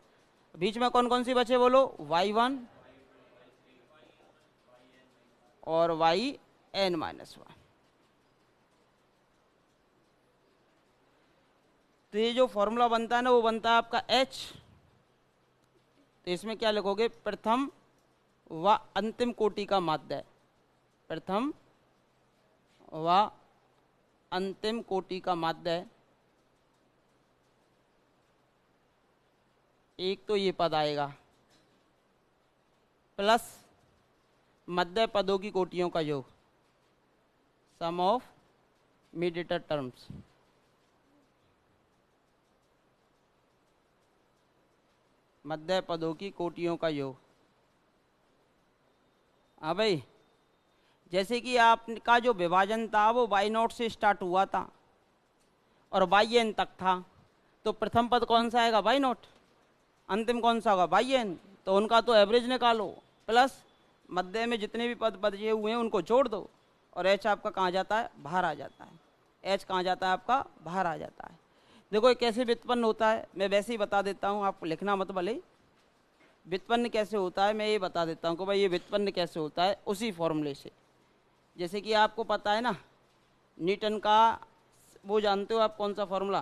बीच में कौन कौन सी बचे बोलो, y1 और yn-1। तो ये जो फॉर्मूला बनता है ना वो बनता है आपका h। तो इसमें क्या लिखोगे, प्रथम व अंतिम कोटि का माध्य, प्रथम व अंतिम कोटि का माध्य, एक तो ये पद आएगा, प्लस मध्य पदों की कोटियों का योग, सम ऑफ मीडिएटर टर्म्स, मध्य पदों की कोटियों का योग। हाँ भाई, जैसे कि आपका जो विभाजन था वो y0 से स्टार्ट हुआ था और yn तक था, तो प्रथम पद कौन सा आएगा, y0, अंतिम कौन सा होगा, yn, तो उनका तो एवरेज निकालो, प्लस मध्य में जितने भी पद बचे हुए हैं उनको जोड़ दो, और h आपका कहाँ जाता है, बाहर आ जाता है, h कहाँ जाता है आपका, बाहर आ जाता है। देखो ये कैसे व्युत्पन्न होता है, मैं वैसे ही बता देता हूँ, आप लिखना मत भले। व्युत्पन्न कैसे होता है मैं ये बता देता हूँ कि भाई ये व्युत्पन्न कैसे होता है, उसी फॉर्मूले से। जैसे कि आपको पता है ना न्यूटन का, वो जानते हो आप कौन सा फॉर्मूला,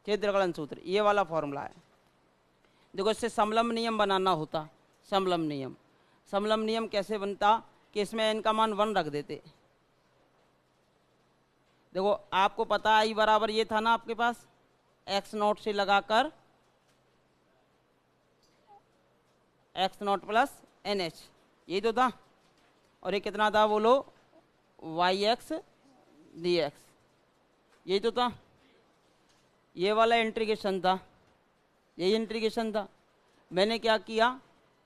क्षेत्रगलन सूत्र, ये वाला फॉर्मूला है। देखो इससे समलंब नियम बनाना होता, समलंब नियम, समलंब नियम कैसे बनता कि इसमें n का मान 1 रख देते। देखो आपको पता है i बराबर ये था ना आपके पास, x0 से लगाकर x0 प्लस NH, यही तो था, और ये कितना था बोलो, yx dx, यही तो था, ये वाला इंटीग्रेशन था, यही इंटीग्रेशन था। मैंने क्या किया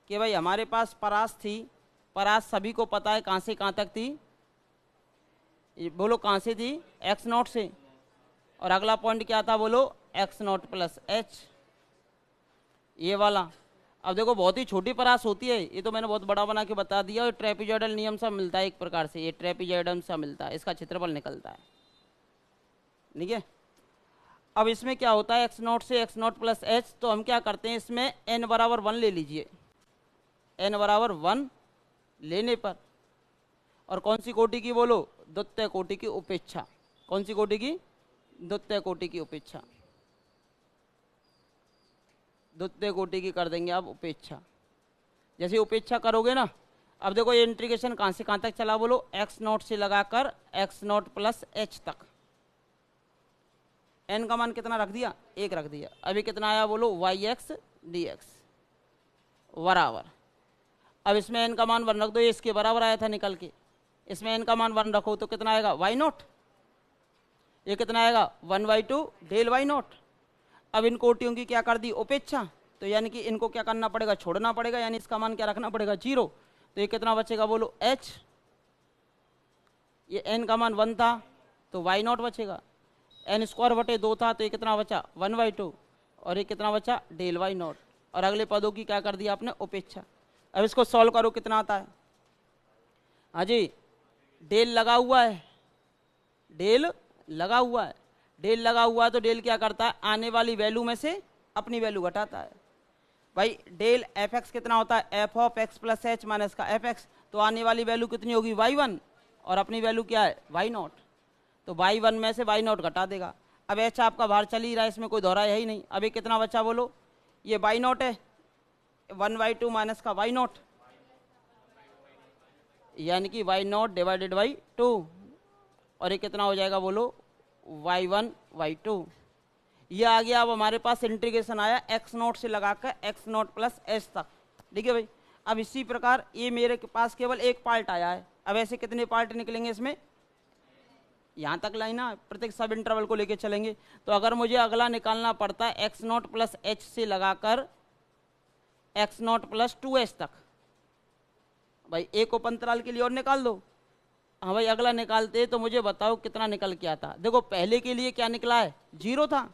कि भाई हमारे पास परास थी, परास सभी को पता है कहाँ से कहाँ तक थी, बोलो कहाँ से थी, x0 से, और अगला पॉइंट क्या था बोलो, x0 प्लस h, ये वाला। अब देखो बहुत ही छोटी परास होती है, ये तो मैंने बहुत बड़ा बना के बता दिया, और ट्रेपीजॉइडल नियम सा मिलता है एक प्रकार से, ये ट्रेपीजॉइडम सा मिलता है, इसका क्षेत्रफल निकलता है, ठीक है। अब इसमें क्या होता है, x0 से x0 प्लस h, तो हम क्या करते हैं इसमें n बराबर 1 ले लीजिए, n बराबर 1 लेने पर, और कौन सी कोटि की बोलो, द्वितीय कोटि की उपेक्षा, कौन सी कोटि की, द्वितीय कोटि की उपेक्षा, द्वितीय कोटि की कर देंगे आप उपेक्षा। जैसे उपेक्षा करोगे ना, अब देखो ये इंटीग्रेशन कहाँ से कहाँ तक चला बोलो, x0 से लगाकर x0 प्लस h तक, n का मान कितना रख दिया, 1 रख दिया। अभी कितना आया बोलो, yx dx बराबर, अब इसमें n का मान 1 रख दो, ये इसके बराबर आया था निकल के, इसमें n का मान 1 रखो तो कितना आएगा, y0, ये कितना आएगा 1/2 डेल y0। अब इन कोटियों की क्या कर दी, उपेक्षा, तो यानी कि इनको क्या करना पड़ेगा, छोड़ना पड़ेगा, यानी इसका मान क्या रखना पड़ेगा, 0। तो ये कितना बचेगा बोलो, h, ये n का मान 1 था तो y0 बचेगा, n स्क्वायर बटे 2 था तो ये कितना बचा, 1/2, और ये कितना बचा, डेल y0, और अगले पदों की क्या कर दिया आपने, उपेक्षा। अब इसको सॉल्व करो, कितना आता है, हाँ जी, डेल लगा हुआ है, डेल लगा हुआ है, डेल लगा हुआ है तो डेल क्या करता है, आने वाली वैल्यू में से अपनी वैल्यू घटाता है। भाई डेल एफ एक्स कितना होता है, F of x plus H minus का एफ एक्स, तो आने वाली वैल्यू कितनी होगी, y1, और अपनी वैल्यू क्या है, y0, तो y1 में से y0 घटा देगा। अब h आपका बाहर चल ही रहा है, इसमें कोई दोहरा है ही नहीं। अभी कितना बचा बोलो, ये y0 है, 1/2 माइनस का y0, यानी कि y0 डिवाइडेड बाई 2, और ये कितना हो जाएगा बोलो, y1 y2। ये आ गया। अब हमारे पास इंटीग्रेशन आया x0 से लगाकर x0 प्लस h तक, ठीक है भाई। अब इसी प्रकार ये मेरे के पास केवल एक पार्ट आया है। अब ऐसे कितने पार्ट निकलेंगे इसमें, यहाँ तक लाइन ना, प्रत्येक सब इंटरवल को लेके चलेंगे। तो अगर मुझे अगला निकालना पड़ता है x0 प्लस h से लगाकर x0 प्लस 2h तक, भाई एक उप अंतराल के लिए और निकाल दो। हाँ भाई अगला निकालते तो मुझे बताओ कितना निकल के आता। देखो पहले के लिए क्या निकला है, 0 था,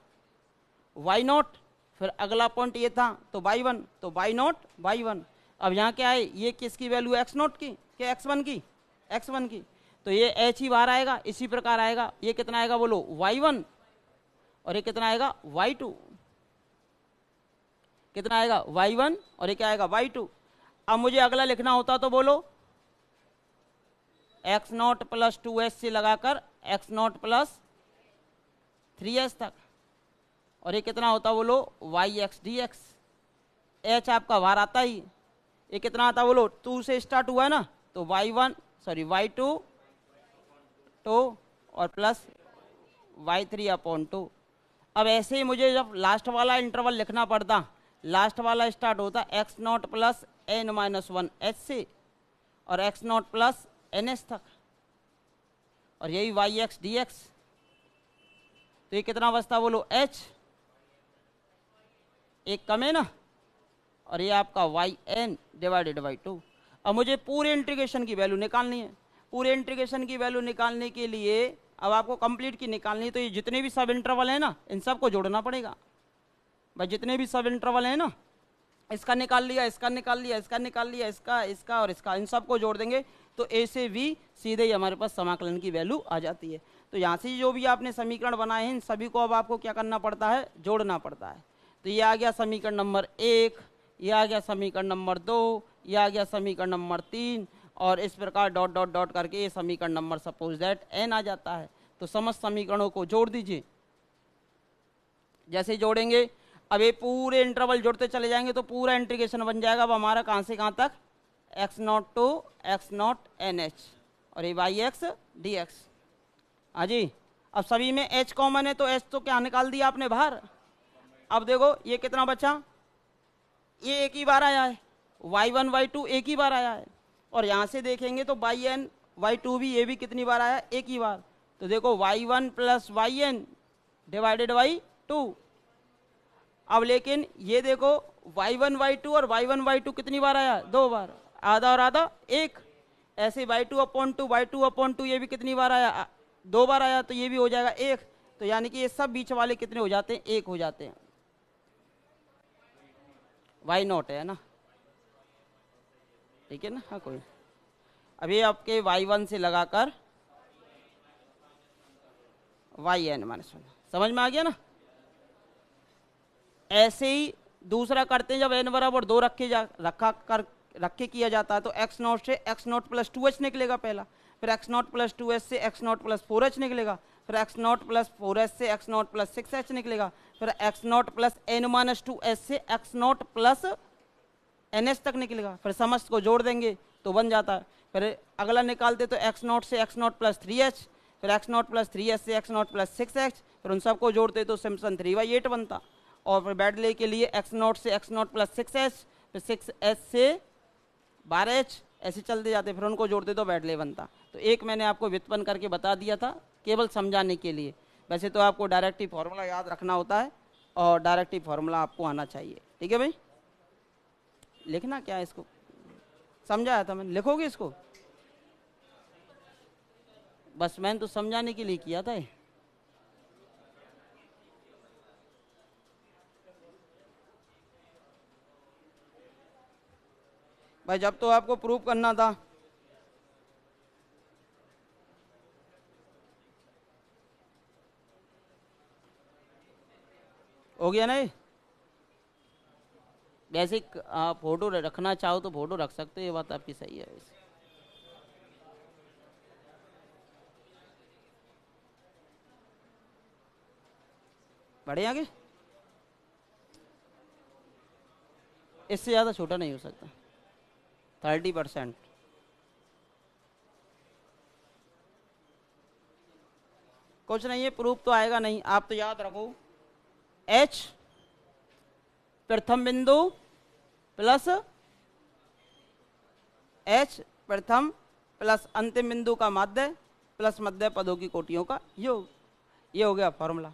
y0, फिर अगला पॉइंट ये था तो y1, तो y0 y1। अब यहाँ क्या है, ये किसकी वैल्यू x0 की, क्या x1 की, x1 की, तो ये h ही बाहर आएगा। इसी प्रकार आएगा, ये कितना आएगा बोलो, y1, और ये कितना आएगा y2, कितना आएगा y1, और ये क्या आएगा y2। अब मुझे अगला लिखना होता तो बोलो x0 प्लस 2h से लगाकर x0 प्लस 3h तक, और ये कितना होता बोलो yx dx। h आपका बाहर आता ही, ये कितना आता बोलो, 2 से स्टार्ट हुआ है ना, तो y1 सॉरी y2 2 और प्लस y3 अपॉन 2। अब ऐसे ही मुझे जब लास्ट वाला इंटरवल लिखना पड़ता, लास्ट वाला स्टार्ट होता x0 plus n minus 1 h से और x0 प्लस ns तक, और यही yx dx। तो ये कितना बचता बोलो h, एक कम है ना, और ये आपका yn डिवाइडेड बाई 2। अब मुझे पूरे इंटीग्रेशन की वैल्यू निकालनी है। पूरे इंटीग्रेशन की वैल्यू निकालने के लिए अब आपको कंप्लीट की निकालनी है, तो ये जितने भी सब इंटरवल है ना, इन सबको जोड़ना पड़ेगा भाई। जितने भी सब इंटरवल है ना, इसका निकाल लिया, इसका निकाल लिया, इसका निकाल लिया, इसका, इसका और इसका, इन सबको जोड़ देंगे तो a से v सीधे ही हमारे पास समाकलन की वैल्यू आ जाती है। तो यहाँ से जो भी आपने समीकरण बनाए हैं इन सभी को अब आपको क्या करना पड़ता है, जोड़ना पड़ता है। तो ये आ गया समीकरण नंबर 1, ये आ गया समीकरण नंबर 2, ये आ गया समीकरण नंबर 3, और इस प्रकार डॉट डॉट डॉट करके ये समीकरण नंबर सपोज दैट n आ जाता है। तो समस्त समीकरणों को जोड़ दीजिए। जैसे जोड़ेंगे, अब ये पूरे इंटरवल जोड़ते चले जाएंगे तो पूरा इंटीग्रेशन बन जाएगा। अब हमारा कहाँ से कहाँ तक, x0 टू x0 nh और ये yx dx। हाँ जी, अब सभी में h कॉमन है तो h तो क्या निकाल दिया आपने बाहर। अब देखो ये कितना बचा, ये एक ही बार आया है, y1 y2 एक ही बार आया है, और यहाँ से देखेंगे तो yn y2 भी, ये भी कितनी बार आया, एक ही बार। तो देखो y1 plus yn divided by 2। अब लेकिन ये देखो y1 y2 और y1 y2 कितनी बार आया, 2 बार, आधा और आधा एक। ऐसे y2 अपॉन 2 y2 अपॉन 2 ये भी कितनी बार आया, 2 बार आया, तो ये भी हो जाएगा 1। तो यानी कि ये सब बीच वाले कितने हो जाते हैं, 1 हो जाते हैं। y0 है ना, ठीक है ना, हाँ कोई। अभी आपके y1 से लगाकर yn माइनस 1, समझ में आ गया ना। ऐसे ही दूसरा करते हैं, जब n बराबर 2 रखे किया जाता है तो x0 से x0 प्लस 2h निकलेगा पहला, फिर x0 प्लस 2h से x0 प्लस 4h निकलेगा, फिर x0 प्लस 4h से x0 प्लस 6h निकलेगा, फिर x0 plus n minus 2h से x0 प्लस ns तक निकलेगा। फिर समस्त को जोड़ देंगे तो बन जाता है। फिर अगला निकालते तो x0 से x0 प्लस 3h, फिर x0 प्लस 3h से x0 प्लस 6h, फिर उन सबको जोड़ते तो सिम्पसन 3/8 बनता। और फिर बैडले के लिए x0 से x0 प्लस 6h, फिर 6h से 12h, ऐसे चलते जाते, फिर उनको जोड़ते तो बैडले बनता। तो एक मैंने आपको व्युत्पन्न करके बता दिया था केवल समझाने के लिए। वैसे तो आपको डायरेक्टिव फार्मूला याद रखना होता है और डायरेक्टिव फार्मूला आपको आना चाहिए, ठीक है भाई। लिखना क्या है, इसको समझाया था मैंने, लिखोगे इसको, बस मैंने तो समझाने के लिए किया था। भाई जब तो आपको प्रूफ करना था, हो गया नहीं। वैसे आप फोटो रखना चाहो तो फोटो रख सकते हो, ये बात आपकी सही है। वैसे बढ़े आगे, इससे ज़्यादा छोटा नहीं हो सकता, 30%। कुछ नहीं है, प्रूफ तो आएगा नहीं, आप तो याद रखो h प्रथम बिंदु प्लस h प्रथम प्लस अंतिम बिंदु का माध्य प्लस मध्य पदों की कोटियों का योग, ये हो गया फॉर्मूला।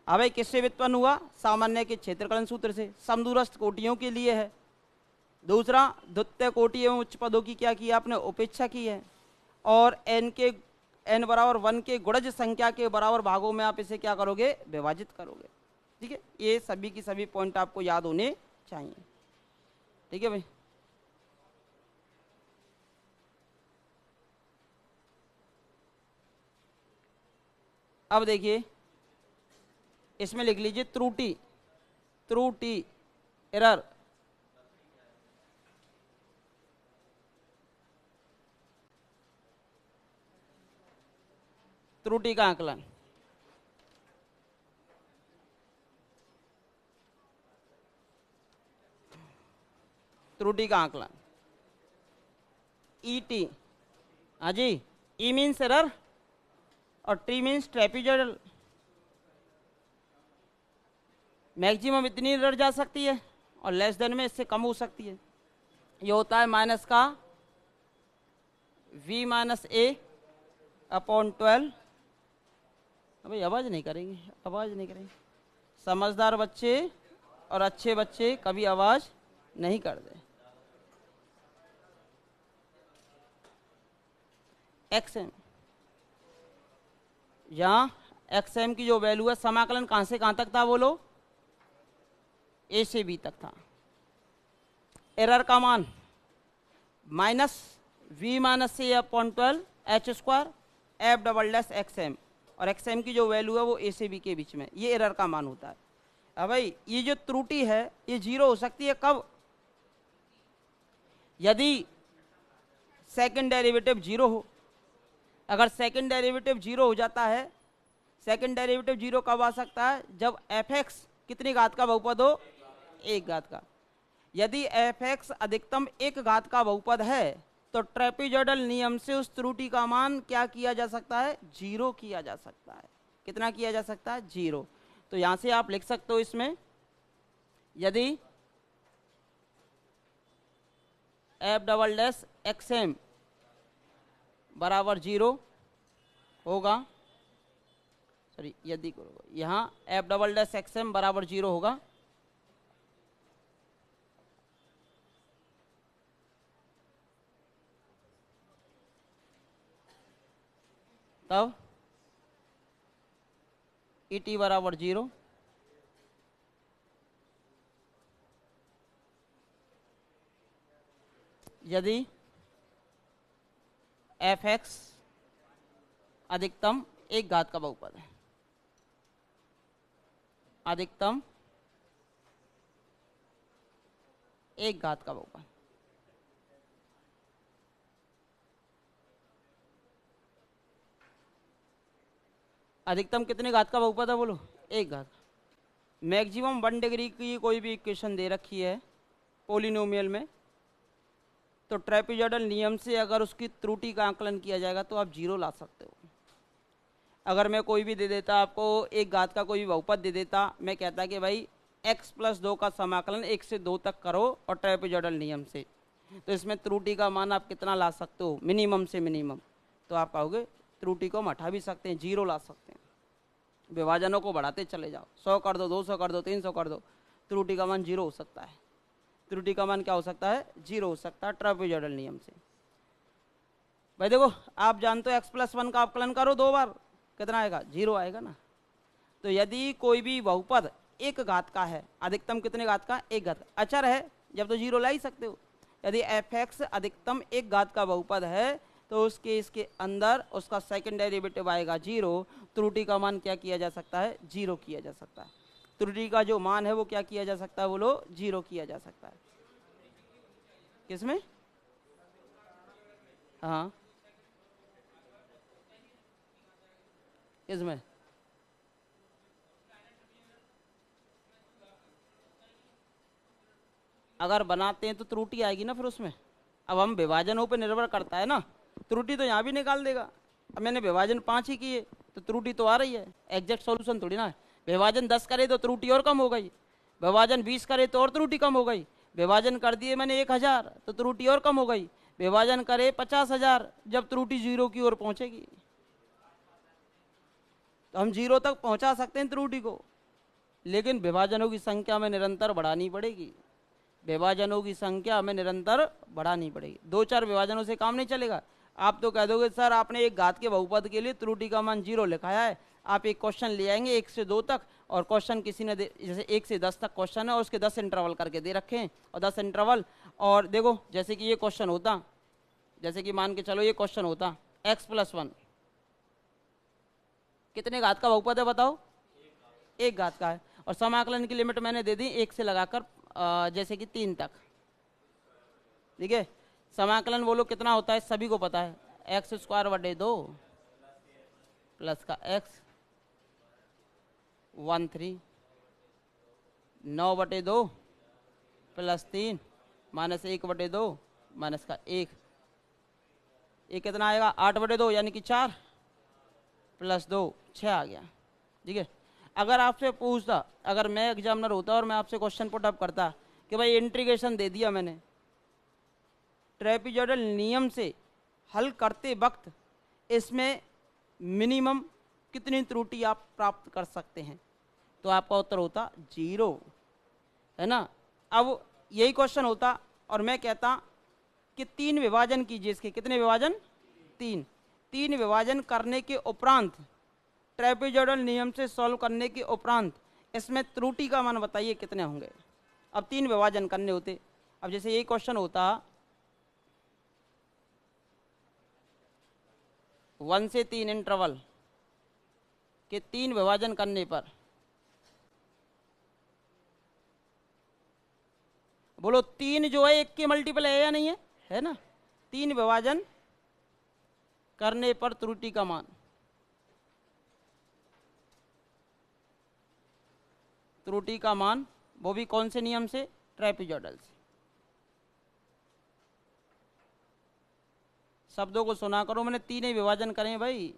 अब भाई किससे व्युत्पन्न हुआ? सामान्य के क्षेत्रकलन सूत्र से, समदूरस्थ कोटियों के लिए है। दूसरा, द्वितीय कोटि एवं उच्च पदों की क्या की आपने? उपेक्षा की है। और n बराबर 1 के गुणज संख्या के बराबर भागों में आप इसे क्या करोगे? विभाजित करोगे। ठीक है, ये सभी की सभी पॉइंट आपको याद होने चाहिए। ठीक है भाई, अब देखिए इसमें लिख लीजिए त्रुटि, त्रुटि एरर। त्रुटि का आकलन, त्रुटि का आकलन ET। हाँ जी, E मीन्स एरर और T मीन्स ट्रेपीजॉइडल। मैक्सिमम इतनी एरर जा सकती है और लेस देन में इससे कम हो सकती है। ये होता है माइनस का V माइनस A अपॉन 12। भाई आवाज़ नहीं करेंगे, आवाज़ नहीं करेंगे। समझदार बच्चे और अच्छे बच्चे कभी आवाज़ नहीं करते। XM, यहाँ XM की जो वैल्यू है, समाकलन कहाँ से कहाँ तक था बोलो? A से B तक था। एरर का मान minus V minus A upon 12 H square F double dash XM, और XM की जो वैल्यू है वो A से B के बीच में, ये एरर का मान होता है। अब भाई ये जो त्रुटि है ये 0 हो सकती है कब? यदि सेकंड डेरिवेटिव 0 हो। अगर सेकंड डेरिवेटिव 0 हो जाता है, सेकंड डेरिवेटिव 0 कब आ सकता है? जब fx कितनी घात का बहुपद हो? 1 घात का। यदि fx अधिकतम 1 घात का बहुपद है तो ट्रेपीजॉइडल नियम से उस त्रुटि का मान क्या किया जा सकता है? 0 किया जा सकता है। कितना किया जा सकता है? 0। तो यहां से आप लिख सकते हो इसमें, यदि f डबल डैश XM बराबर 0 होगा, सॉरी यदि यहाँ f डबल डैश XM बराबर 0 होगा, तब ET बराबर 0, यदि fx अधिकतम 1 घात का बहुपद है, अधिकतम 1 घात का बहुपद। अधिकतम कितने घात का बहुपद है बोलो? 1 घात। मैक्सिमम 1 डिग्री की कोई भी इक्वेशन दे रखी है पोलिनोमियल में, तो ट्रेपीजॉइडल नियम से अगर उसकी त्रुटि का आकलन किया जाएगा तो आप 0 ला सकते हो। अगर मैं कोई भी दे देता आपको 1 घात का कोई भी बहुपद दे देता, मैं कहता कि भाई x प्लस 2 का समाकलन 1 से 2 तक करो और ट्रेपीजॉइडल नियम से, तो इसमें त्रुटि का मान आप कितना ला सकते हो? मिनिमम से मिनिमम। तो आप कहोगे त्रुटि को हम हटा भी सकते हैं, 0 ला सकते हैं। विभाजनों को बढ़ाते चले जाओ, 100 कर दो, 200 कर दो, 300 कर दो, त्रुटि का मान 0 हो सकता है। त्रुटि का मान क्या हो सकता है? 0 हो सकता है ट्रेपीजॉइडल नियम से। भाई देखो, आप जानते हो x प्लस 1 का अवकलन करो 2 बार, कितना आएगा? 0 आएगा ना। तो यदि कोई भी बहुपद 1 घात का है, अधिकतम कितने घात का? 1 घात। अचर है जब तो 0 ला ही सकते हो। यदि fx अधिकतम 1 घात का बहुपद है तो उस केस के अंदर उसका सेकंड डेरिवेटिव आएगा 0। त्रुटि का मान क्या किया जा सकता है? 0 किया जा सकता है। त्रुटि का जो मान है वो क्या किया जा सकता है बोलो? 0 किया जा सकता है। किसमें? हाँ, किसमें? अगर बनाते हैं तो त्रुटि आएगी ना फिर उसमें। अब हम विभाजनों पर निर्भर करता है ना, त्रुटि तो यहाँ भी निकाल देगा। अब मैंने विभाजन 5 ही किए तो त्रुटि तो आ रही है, एग्जैक्ट सॉल्यूशन थोड़ी ना है। विभाजन 10 करे तो त्रुटि और कम हो गई, विभाजन 20 करे तो और त्रुटि कम हो गई, विभाजन कर दिए मैंने 1000 तो त्रुटि और कम हो गई, विभाजन करे 50,000 जब त्रुटि 0 की ओर पहुंचेगी। तो हम 0 तक पहुंचा सकते हैं त्रुटि को, लेकिन विभाजनों की संख्या में निरंतर बढ़ानी पड़ेगी, विभाजनों की संख्या में निरंतर बढ़ानी पड़ेगी। 2-4 विभाजनों से काम नहीं चलेगा। आप तो कह दोगे सर आपने एक घात के बहुपद के लिए त्रुटि का मान 0 लिखाया है, आप एक क्वेश्चन ले आएंगे 1 से 2 तक, और क्वेश्चन किसी ने जैसे 1 से 10 तक क्वेश्चन है और उसके 10 इंटरवल करके दे रखे हैं, और 10 इंटरवल, और देखो जैसे कि ये क्वेश्चन होता, जैसे कि मान के चलो ये क्वेश्चन होता x+1 कितने घात का बहुपद है बताओ? 1 घात का है, और समाकलन की लिमिट मैंने दे दी 1 से लगाकर जैसे कि 3 तक। ठीक है, समाकलन बोलो कितना होता है, सभी को पता है, x²/2 प्लस का x 13 9/2 प्लस 3 माइनस 1/2 माइनस का 1, ये कितना आएगा 8/2 यानी कि 4 प्लस 2 6 आ गया। ठीक है, अगर आपसे पूछता, अगर मैं एग्जामिनर होता और मैं आपसे क्वेश्चन पुट अप करता कि भाई इंटीग्रेशन दे दिया मैंने, ट्रेपीजॉइडल नियम से हल करते वक्त इसमें मिनिमम कितनी त्रुटि आप प्राप्त कर सकते हैं, तो आपका उत्तर होता 0, है ना। अब यही क्वेश्चन होता और मैं कहता कि 3 विभाजन कीजिए इसके, कितने विभाजन? 3 विभाजन करने के उपरांत, ट्रेपीजॉइडल नियम से सॉल्व करने के उपरांत इसमें त्रुटि का मान बताइए कितने होंगे। अब 3 विभाजन करने होते, अब जैसे यही क्वेश्चन होता 1 से 3 इंटरवल के 3 विभाजन करने पर, बोलो 3 जो है 1 के मल्टीपल है या नहीं है, है ना। 3 विभाजन करने पर त्रुटि का मान, त्रुटि का मान वो भी कौन से नियम से? ट्रेपीजॉइडल से। शब्दों को सुना करो, मैंने 3 ही विभाजन करें भाई,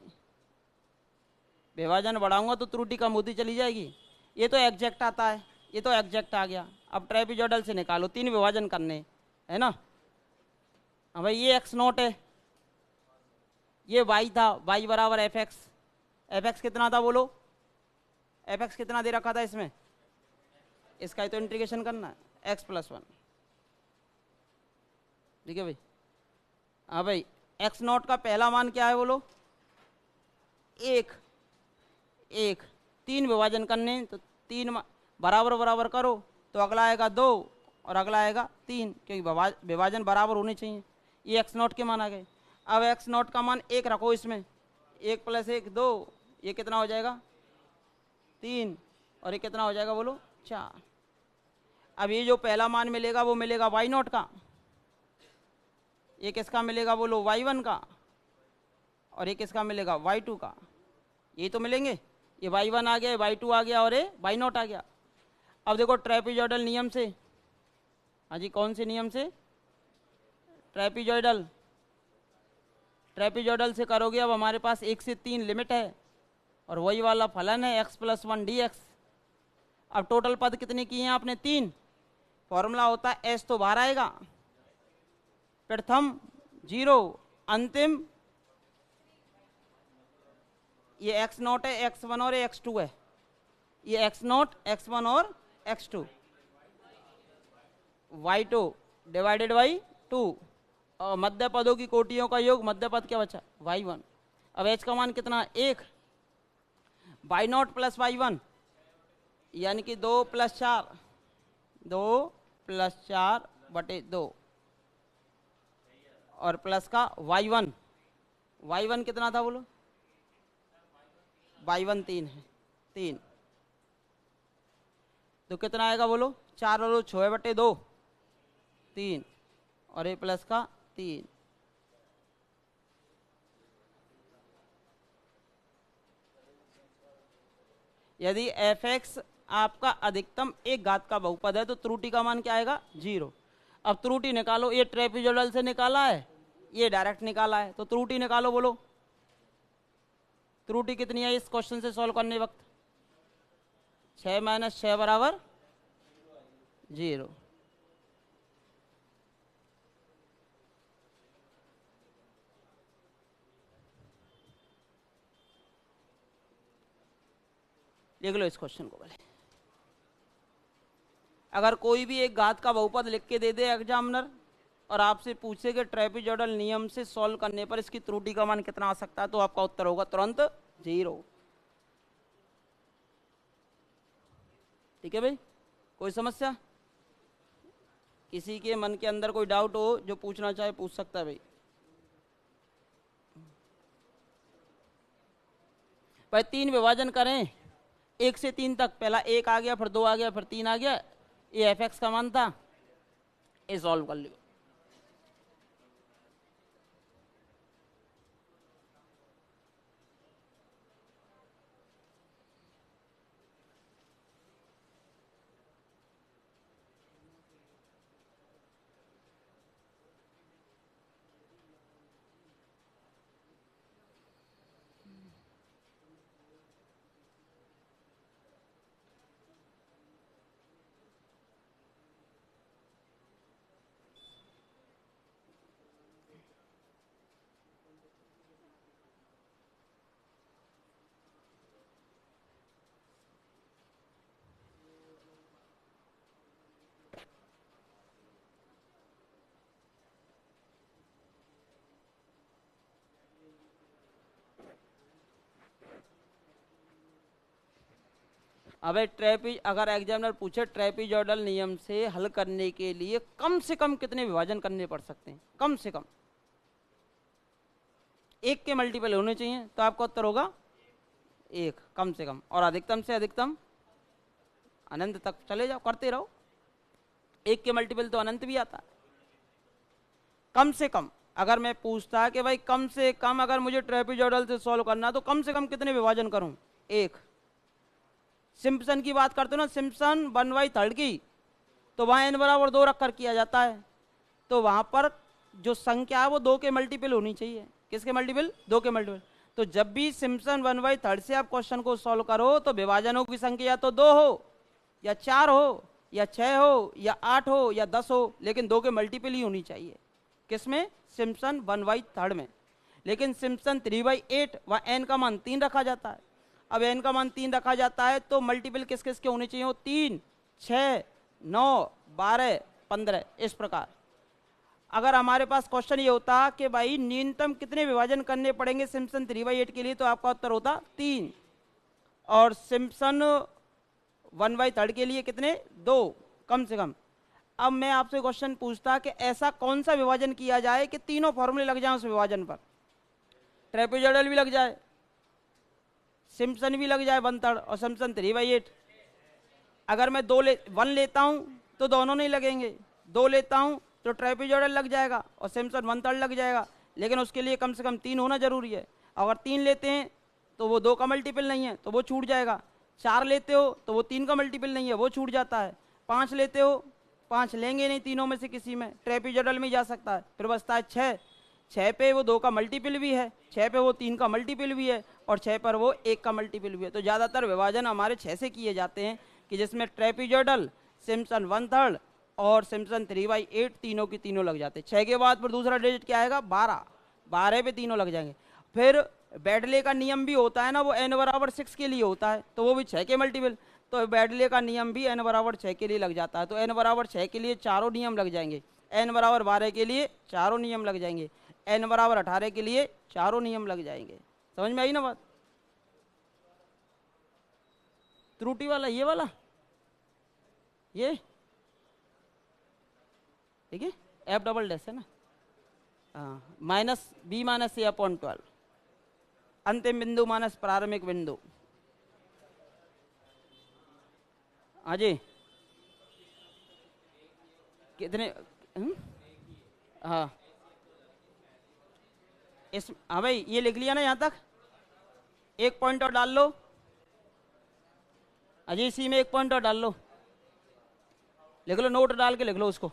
विभाजन बढ़ाऊंगा तो त्रुटि कम होती चली जाएगी। ये तो एग्जैक्ट आता है, ये तो एग्जैक्ट आ गया। अब ट्रेपीजॉइडल से निकालो, 3 विभाजन करने, है ना। हाँ भाई, ये x0 है, ये y था, y बराबर fx, fx कितना था बोलो? fx कितना दे रखा था इसमें? इसका ही तो इंटीग्रेशन करना है, x+1। ठीक है भाई। हाँ भाई, x0 का पहला मान क्या है बोलो? 1। 3 विभाजन करने, तो 3 बराबर बराबर करो तो अगला आएगा 2 और अगला आएगा 3, क्योंकि विभाजन बराबर होने चाहिए। ये x0 के मान आ गए। अब x0 का मान 1 रखो इसमें, 1 + 1 2, ये कितना हो जाएगा? 3, और ये कितना हो जाएगा बोलो? 4। अब ये जो पहला मान मिलेगा वो मिलेगा y0 का, ये किसका मिलेगा बोलो? y1 का, और ये किसका मिलेगा? y2 का। ये तो मिलेंगे, ये y1 आ गया, y2 आ गया और ये y0 आ गया। अब देखो ट्रेपीजॉइडल नियम से, हाँ जी कौन से नियम से? ट्रेपीजॉइडल। ट्रेपीजॉइडल से करोगे, अब हमारे पास 1 से 3 लिमिट है और वही वाला फलन है x+1 dx। अब टोटल पद कितने किए हैं आपने? 3। फॉर्मूला होता है s तो बाहर आएगा, प्रथम 0, अंतिम ये x0 है, x1 और x2 है, ये x0 x1 और x2, y2 डिवाइडेड बाई 2, और मध्य पदों की कोटियों का योग, मध्य पद क्या बचा? y1। अब h का मान कितना? 1। y0 + y1 यानी कि 2 + 4, 2 + 4/2, और प्लस का y1, y1 कितना था बोलो? y1 3 है, 3, तो कितना आएगा बोलो? 4 और 6/2, 3, और ये प्लस का 3। यदि fx आपका अधिकतम 1 घात का बहुपद है तो त्रुटि का मान क्या आएगा? 0। अब त्रुटि निकालो, ये ट्रेपीजॉइडल से निकाला है, ये डायरेक्ट निकाला है, तो त्रुटि निकालो बोलो। त्रुटि कितनी है इस क्वेश्चन से सॉल्व करने वक्त? 6 - 6 बराबर 0। लिख लो इस क्वेश्चन को पहले। अगर कोई भी एक घात का बहुपद लिख के दे दे एग्जामिनर और आपसे पूछे कि ट्रेपीजॉइडल नियम से सॉल्व करने पर इसकी त्रुटि का मान कितना आ सकता है, तो आपका उत्तर होगा तुरंत 0। ठीक है भाई, कोई समस्या? किसी के मन के अंदर कोई डाउट हो जो पूछना चाहे पूछ सकता है भाई। भाई 3 विभाजन करें 1 से 3 तक, पहला 1 आ गया, फिर 2 आ गया, फिर 3 आ गया, ये fx का मान था, ये सॉल्व कर लियो। अब अगर एग्जामिनर पूछे ट्रेपीजॉइडल नियम से हल करने के लिए कम से कम कितने विभाजन करने पड़ सकते हैं, कम से कम 1 के मल्टीपल होने चाहिए, तो आपका उत्तर होगा 1 कम से कम, और अधिकतम से अधिकतम अनंत तक चले जाओ, करते रहो। 1 के मल्टीपल तो अनंत भी आता है। कम से कम अगर मैं पूछता कि भाई कम से कम अगर मुझे ट्रेपीजॉइडल से सॉल्व करना तो कम से कम कितने विभाजन करूं? 1। सिम्पसन की बात करते हो ना, सिम्पसन 1/3 की, तो वहां n बराबर 2 रखकर किया जाता है, तो वहां पर जो संख्या है वो 2 के मल्टीपल होनी चाहिए। किसके मल्टीपल? 2 के मल्टीपल। तो जब भी सिम्पसन 1/3 से आप क्वेश्चन को सॉल्व करो तो विभाजनों की संख्या या तो 2 हो या 4 हो या 6 हो या 8 हो या 10 हो, लेकिन 2 के मल्टीपल ही होनी चाहिए। किसमें? सिम्पसन 1/3 में। लेकिन सिम्पसन 3/8 वह n का मान 3 रखा जाता है। अब n का मान 3 रखा जाता है तो मल्टीपल किस किस के होने चाहिए? 3, 6, 9, 12, 15, इस प्रकार। अगर हमारे पास क्वेश्चन ये होता कि भाई न्यूनतम कितने विभाजन करने पड़ेंगे सिम्पसन 3/8 के लिए, तो आपका उत्तर होता 3, और सिम्पसन 1/3 के लिए कितने? 2 कम से कम। अब मैं आपसे क्वेश्चन पूछता कि ऐसा कौन सा विभाजन किया जाए कि तीनों फॉर्मूले लग जाए उस विभाजन पर, ट्रेपीजॉइडल भी लग जाए, सिम्पसन भी लग जाए 1/3 और सिम्पसन 3/8। अगर मैं 1 लेता हूं तो दोनों नहीं लगेंगे, 2 लेता हूं तो ट्रेपीजॉइडल लग जाएगा और सिम्पसन 1/3 लग जाएगा, लेकिन उसके लिए कम से कम 3 होना जरूरी है। अगर 3 लेते हैं तो वो 2 का मल्टीपल नहीं है तो वो छूट जाएगा। 4 लेते हो तो वो 3 का मल्टीपल नहीं है, वो छूट जाता है। 5 लेते हो, 5 लेंगे नहीं तीनों में से किसी में, ट्रेपीजॉइडल में जा सकता है। फिर बचता है 6 पे वो 2 का मल्टीपल भी है, 6 पे वो 3 का मल्टीपल भी है और 6 पर वो 1 का मल्टीपल भी है। तो ज़्यादातर विभाजन हमारे 6 से किए जाते हैं, कि जिसमें ट्रेपीजॉइडल, सिम्पसन 1/3 और सिम्पसन 3/8 तीनों की तीनों लग जाते हैं। 6 के बाद फिर दूसरा डिजिट क्या आएगा? 12, 12 पे तीनों लग जाएंगे। फिर बेडले का नियम भी होता है ना, वो n बराबर 6 के लिए होता है, तो वो भी 6 के मल्टीपल, तो बेडले का नियम भी n बराबर 6 के लिए लग जाता है। तो n बराबर 6 के लिए चारों नियम लग जाएंगे, n बराबर 12 के लिए चारों नियम लग जाएंगे, n बराबर 18 के लिए चारों नियम लग जाएंगे। समझ में आई ना बात? त्रुटि वाला ये वाला, ये ठीक है, F" है ना, हाँ, -b-a/12 अंतिम बिंदु माइनस प्रारंभिक बिंदु। हाँ जी, कितने? हाँ इस, हाँ भाई ये लिख लिया ना यहाँ तक, एक पॉइंट और डाल लो अजी, इसी में एक पॉइंट और डाल लो, लिख लो, नोट डाल के लिख लो उसको,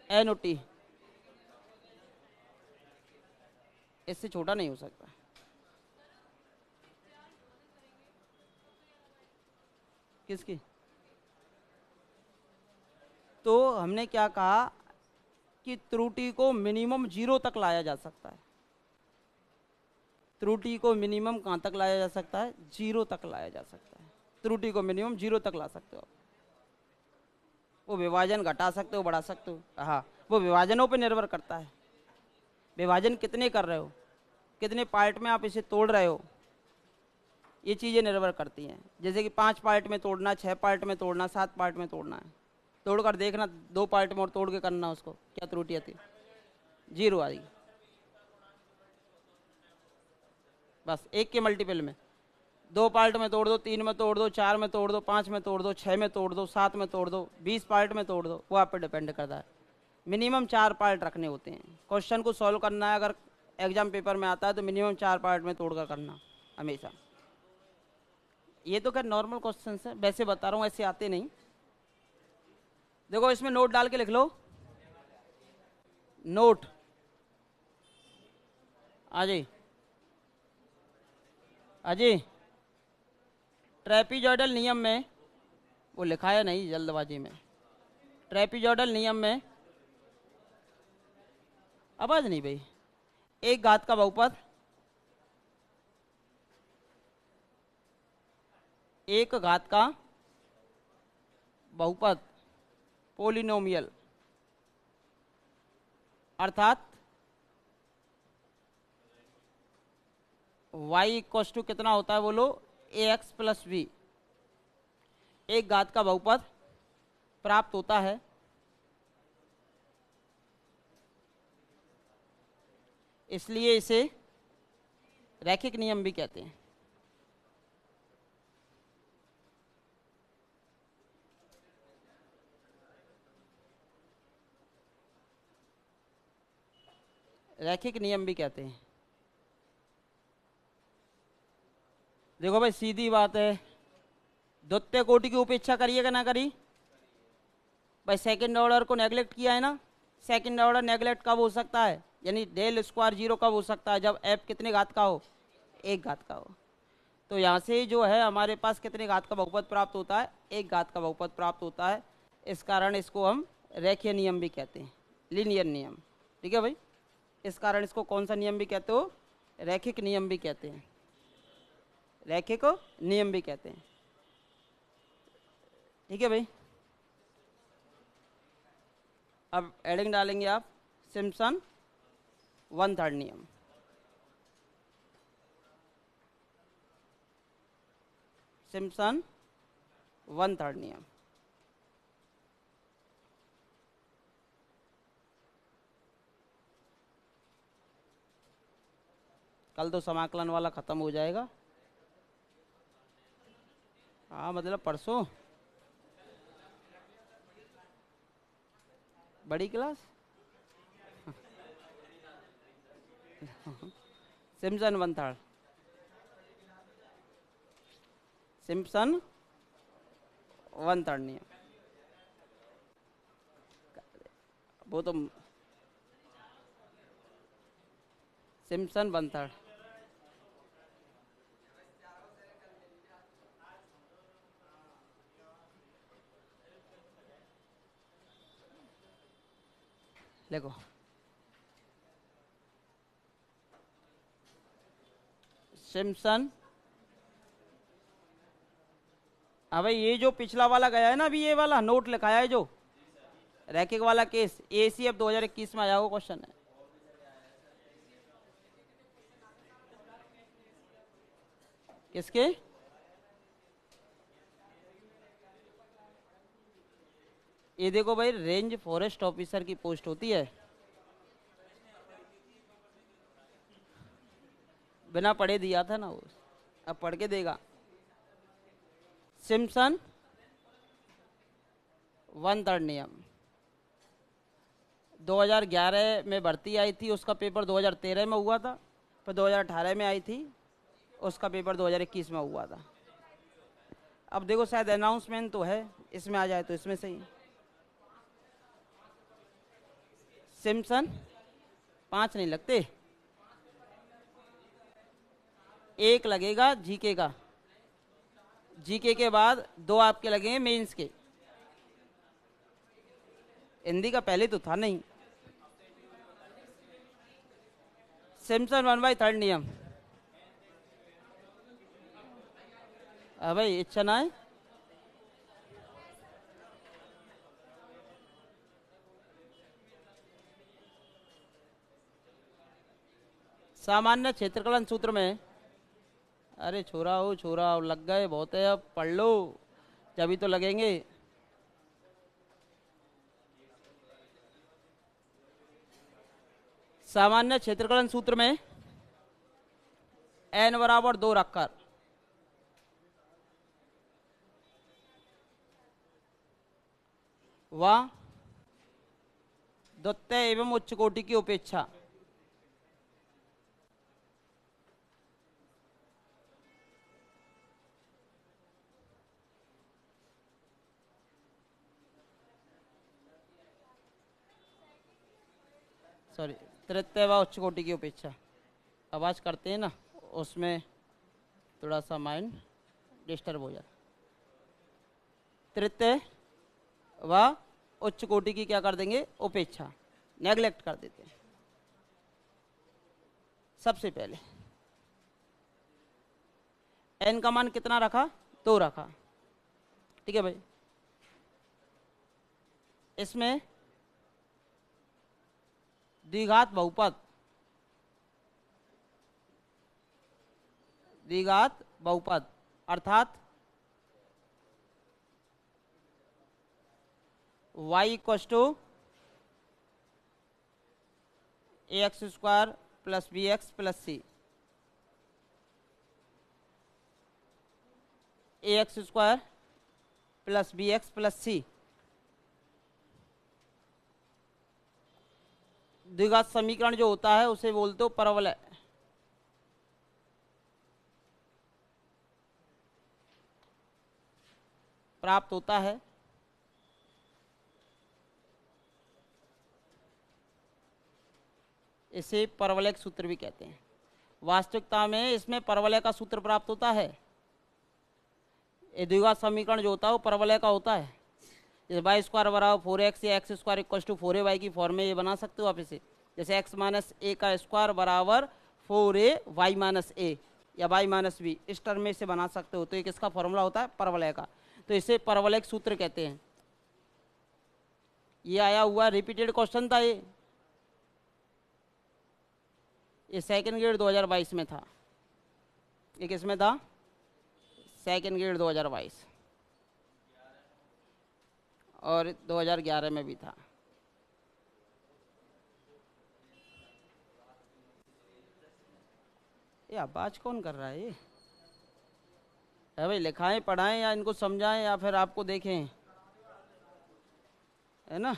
NOT, इससे छोटा नहीं हो सकता। किसकी? तो हमने क्या कहा कि त्रुटि को मिनिमम 0 तक लाया जा सकता है। त्रुटि को मिनिमम कहाँ तक लाया जा सकता है? 0 तक लाया जा सकता है। त्रुटि को मिनिमम 0 तक ला सकते हो। वो विभाजन घटा सकते हो, बढ़ा सकते हो। हाँ, वो विभाजनों पे निर्भर करता है। विभाजन कितने कर रहे हो, कितने पार्ट में आप इसे तोड़ रहे हो, ये चीज़ें निर्भर करती हैं। जैसे कि 5 पार्ट में तोड़ना, 6 पार्ट में तोड़ना, 7 पार्ट में तोड़ना है। तोड़कर देखना 2 पार्ट में और तोड़ के करना उसको, क्या त्रुटि आती? 0 आएगी। बस एक के मल्टीपल में 2 पार्ट में तोड़ दो, 3 में तोड़ दो, 4 में तोड़ दो, 5 में तोड़ दो, 6 में तोड़ दो, 7 में तोड़ दो, 20 पार्ट में तोड़ दो, वो आप पे डिपेंड करता है। मिनिमम 4 पार्ट रखने होते हैं। क्वेश्चन को सॉल्व करना है अगर एग्जाम पेपर में आता है तो मिनिमम 4 पार्ट में तोड़कर करना हमेशा। ये तो खैर नॉर्मल क्वेश्चन है, वैसे बता रहा हूँ, ऐसे आते नहीं। देखो इसमें नोट डाल के लिख लो, नोट अजय अजय ट्रेपीजॉइडल नियम में, वो लिखा है नहीं जल्दबाजी में, ट्रेपीजॉइडल नियम में, आवाज नहीं भाई, एक घात का बहुपद, एक घात का बहुपद पोलिनोमियल, अर्थात y इक्वस टू कितना होता है बोलो? ax प्लस बी, एक घात का बहुपद प्राप्त होता है। इसलिए इसे रैखिक नियम भी कहते हैं। रैखिक नियम भी कहते हैं। देखो भाई सीधी बात है, द्वितीय कोटि की उपेक्षा करिएगा ना करी भाई, सेकंड ऑर्डर को नेगलेक्ट किया है ना। सेकंड ऑर्डर नेगलेक्ट कब हो सकता है, यानी डेल स्क्वायर 0 कब हो सकता है? जब एफ कितने घात का हो? एक घात का हो। तो यहाँ से जो है हमारे पास कितने घात का बहुपद प्राप्त होता है? एक घात का बहुपद प्राप्त होता है। इस कारण इसको हम रेखीय नियम भी कहते हैं, लीनियर नियम। ठीक है भाई, इस कारण इसको कौन सा नियम भी कहते हो? रैखिक नियम भी कहते हैं, रैखिक नियम भी कहते हैं। ठीक है भाई, अब एडिंग डालेंगे आप, सिम्पसन 1/3 नियम। सिम्पसन 1/3 नियम। कल तो समाकलन वाला खत्म हो जाएगा। हाँ मतलब परसों बड़ी क्लास सिम्पसन 1/3, सिम्पसन 1/3 नियम। वो तो सिम्पसन 1/3। देखो सिम्पसन, अब भाई ये जो पिछला वाला गया है ना, अभी ये वाला नोट लिखाया है जो रैखिक वाला केस, ACF 2021 में आया हुआ क्वेश्चन है। किसके? ये देखो भाई, रेंज फॉरेस्ट ऑफिसर की पोस्ट होती है, बिना पढ़े दिया था ना वो, अब पढ़ के देगा। सिम्पसन 1/3 नियम 2011 में भर्ती आई थी, उसका पेपर 2013 में हुआ था, फिर 2018 में आई थी, उसका पेपर 2021 में हुआ था। अब देखो शायद अनाउंसमेंट तो है, इसमें आ जाए तो इसमें सही। सिम्पसन 5 नहीं लगते, 1 लगेगा जीके का, जीके के बाद 2 आपके लगेंगे मेंस के। हिंदी का पहले तो था नहीं। सिम्पसन 1/3 नियम। भाई इच्छा ना है। सामान्य क्षेत्रकलन सूत्र में, अरे छोरा हो लग गए बहुत है, अब पढ़ लो जभी तो लगेंगे। सामान्य क्षेत्रकलन सूत्र में n बराबर 2 रखकर वह द्वितीय एवं उच्च कोटि की उपेक्षा सॉरी तृतीय व उच्च कोटि की उपेक्षा, आवाज करते हैं ना उसमें थोड़ा सा माइंड डिस्टर्ब हो जाता। तृतीय व उच्च कोटि की क्या कर देंगे, उपेक्षा, नेग्लेक्ट कर देते हैं। सबसे पहले n का मान कितना रखा, 2 रखा, ठीक है भाई। इसमें द्विघात बहुपद, द्विघात बहुपद अर्थात y equals to ax² plus bx plus c, ax² plus bx plus c द्विघात समीकरण जो होता है उसे बोलते हो परवलय। प्राप्त होता है। इसे परवलय सूत्र भी कहते हैं। वास्तविकता में इसमें परवलय का सूत्र प्राप्त होता है। ये द्विघात समीकरण जो होता है वो परवलय का होता है। जैसे y² बराबर 4x या x² इक्वल टू 4ay की फॉर्म में ये बना सकते हो आप इसे। जैसे x माइनस ए का स्क्वायर बराबर 4a y माइनस ए या y माइनस बी, इस टर्म में इसे बना सकते हो। तो ये किसका फॉर्मूला होता है, परवलय का। तो इसे परवलय सूत्र कहते हैं। ये आया हुआ रिपीटेड क्वेश्चन था। ये सेकंड ग्रेड 2022 में था। ये किस में था, सेकंड ग्रेड 2022, और 2011 में भी था। ये आवाज कौन कर रहा है? ये है भाई, लिखाएं पढ़ाएं या इनको समझाएं या फिर आपको देखें, है ना।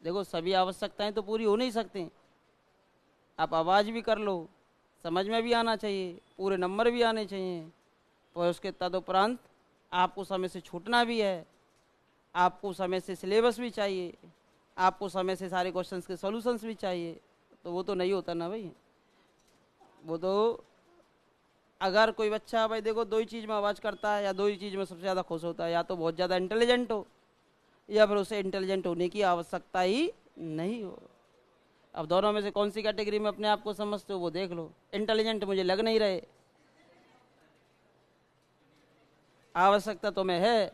देखो सभी आवश्यकताएं तो पूरी हो नहीं सकती। आप आवाज भी कर लो, समझ में भी आना चाहिए, पूरे नंबर भी आने चाहिए, पर उसके तदुपरांत आपको समय से छूटना भी है, आपको समय से सिलेबस भी चाहिए, आपको समय से सारे क्वेश्चंस के सॉल्यूशंस भी चाहिए। तो वो तो नहीं होता ना भाई। वो तो अगर कोई बच्चा भाई देखो 2 ही चीज़ में आवाज़ करता है या 2 ही चीज़ में सबसे ज़्यादा खुश होता है, या तो बहुत ज़्यादा इंटेलिजेंट हो या फिर उसे इंटेलिजेंट होने की आवश्यकता ही नहीं हो। अब दोनों में से कौन सी कैटेगरी में अपने आप को समझते हो वो देख लो। इंटेलिजेंट मुझे लग नहीं रहे, आवश्यकता तुम्हें है,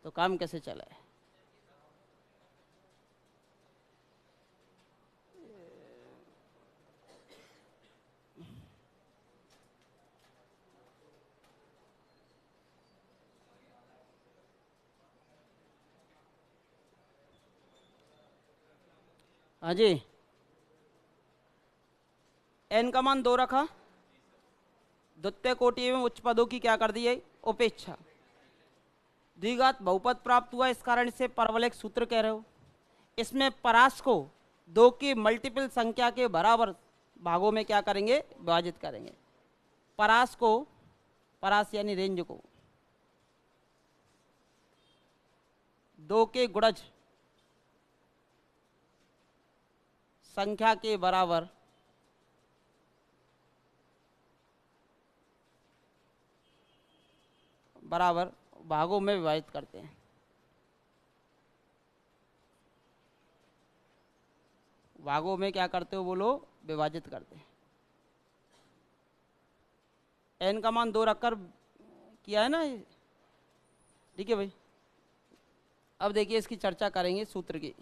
तो काम कैसे चले। हाँ जी, n का मान 2 रखा, द्वितीय कोटि में उच्च पदों की क्या कर दी है, उपेक्षा। द्विघात बहुपद प्राप्त हुआ, इस कारण से परवलयिक सूत्र कह रहे हो। इसमें परास को 2 की मल्टीपल संख्या के बराबर भागों में क्या करेंगे, विभाजित करेंगे। परास को, परास यानी रेंज को 2 के गुणज संख्या के बराबर बराबर भागों में विभाजित करते हैं। भागों में क्या करते हो बोलो, विभाजित करते हैं। एन का मान 2 रखकर किया है ना, ठीक है भाई। अब देखिए इसकी चर्चा करेंगे सूत्र की,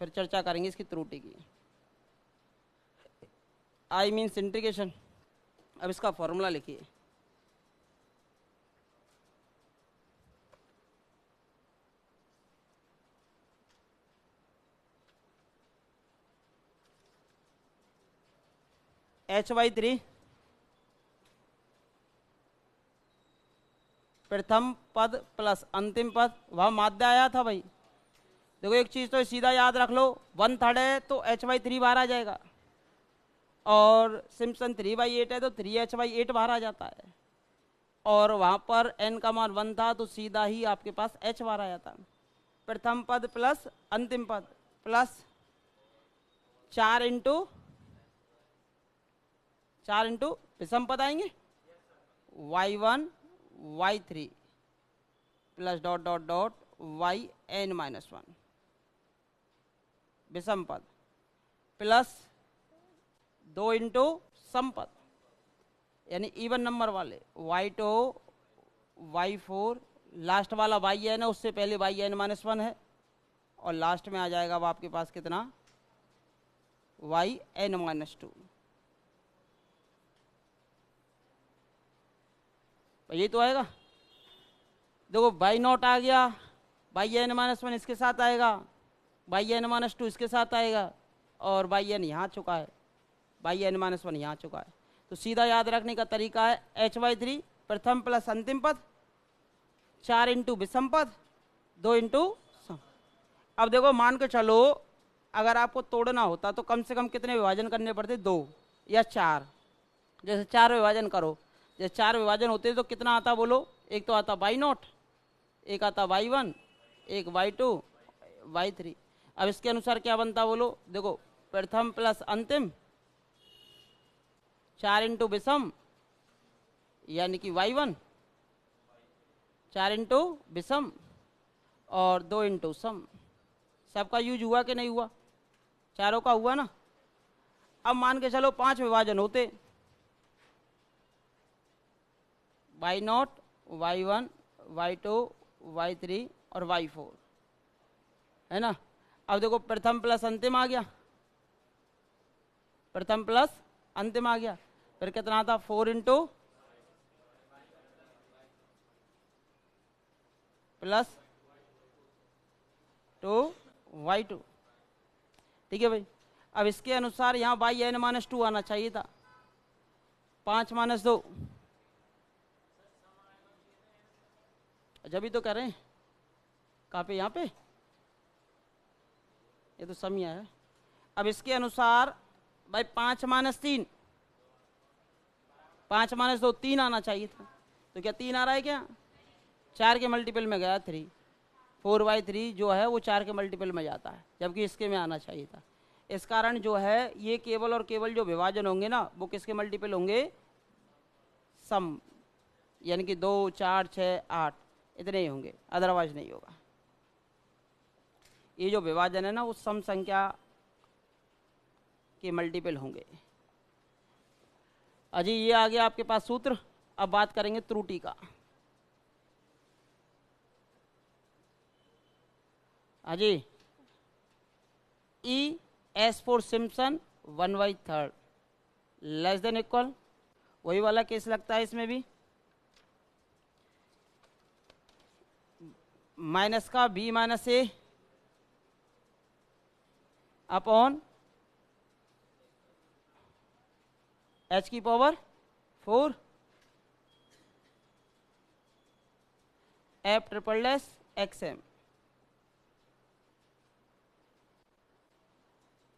फिर चर्चा करेंगे इसकी त्रुटि की। I means integration. अब इसका फॉर्मूला लिखिए, h/3 प्रथम पद प्लस अंतिम पद, वह माध्य आया था भाई। देखो एक चीज तो सीधा याद रख लो, 1/3 है तो h/3 बाहर आ जाएगा, और सिम्पसन 3/8 है तो 3h/8 बाहर आ जाता है, और वहां पर n का मान 1 था तो सीधा ही आपके पास h बाहर आ जाता। प्रथम पद प्लस अंतिम पद प्लस 4 इंटू विषम पद आएंगे, y1 y3 plus dot dot dot yn-1 विषम पद प्लस 2 इंटू सम पद, यानी इवन नंबर वाले y2 y4, लास्ट वाला yn है, उससे पहले yn-1 है, और लास्ट में आ जाएगा अब आपके पास कितना, yn-2। ये तो आएगा। देखो y0 आ गया, yn-1 इसके साथ आएगा, yn-2 इसके साथ आएगा, और yn यहाँ चुका है, yn-1 यहाँ चुका है। तो सीधा याद रखने का तरीका है h/3 प्रथम प्लस अंतिम पद, 4 इंटू विषम पद, 2 इंटू सम। अब देखो मान के चलो अगर आपको तोड़ना होता तो कम से कम कितने विभाजन करने पड़ते, 2 या 4। जैसे 4 विभाजन करो, जैसे 4 विभाजन होते तो कितना आता बोलो, एक तो आता y0, एक आता y1, एक y2, y3। अब इसके अनुसार क्या बनता बोलो, देखो प्रथम प्लस अंतिम 4 इंटू विषम, यानी कि y1, 4 इंटू विषम और 2 इंटू सम। सबका यूज हुआ कि नहीं हुआ, चारों का हुआ ना। अब मान के चलो 5 विभाजन होते, y0, y1, y2, y3 और y4, है ना। अब देखो प्रथम प्लस अंतिम आ गया, प्रथम प्लस अंतिम आ गया, फिर कितना था 4 इंटू प्लस 2 y2, ठीक है भाई। अब इसके अनुसार यहाँ yn-2 आना चाहिए था, 5 - 2, जब भी तो कर रहे हैं। कहाँ पे, यहाँ पे, ये तो समिया है। अब इसके अनुसार भाई 5 - 3, 5 - 2 3 आना चाहिए था, तो क्या 3 आ रहा है क्या, 4 के मल्टीपल में गया 3, 4/3 जो है वो 4 के मल्टीपल में जाता है, जबकि इसके में आना चाहिए था। इस कारण जो है ये केवल और केवल जो विभाजन होंगे ना वो किसके मल्टीपल होंगे, सम, यानी कि 2, 4, 6, 8 इतने ही होंगे, अदरवाइज नहीं होगा। ये जो विभाजन है ना उस सम संख्या के मल्टीपल होंगे। अजी ये आ गया आपके पास सूत्र। अब बात करेंगे त्रुटि का। अजी E S for Simpson 1/3 less than equal, वही वाला केस लगता है इसमें भी, माइनस का b - a upon h⁴ f" xm।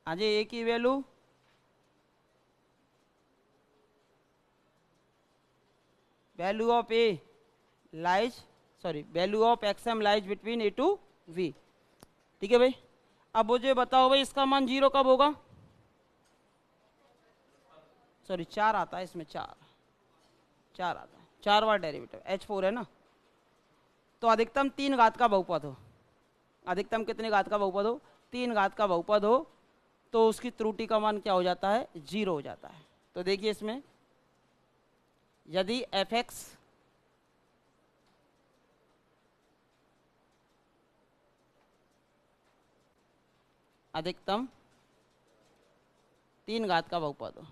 आज ए की value of A lies, sorry value of xm lies between a to v, ठीक है भाई। अब मुझे बताओ भाई इसका मान 0 कब होगा, सॉरी 4 आता है इसमें, 4 आता है, 4 बार डेरिवेटिव, h4 है ना। तो अधिकतम 3 घात का बहुपद हो, अधिकतम कितने घात का बहुपद हो, 3 घात का बहुपद हो, तो उसकी त्रुटि का मान क्या हो जाता है, 0 हो जाता है। तो देखिए इसमें यदि f(x) अधिकतम 3 घात का बहुपद हो,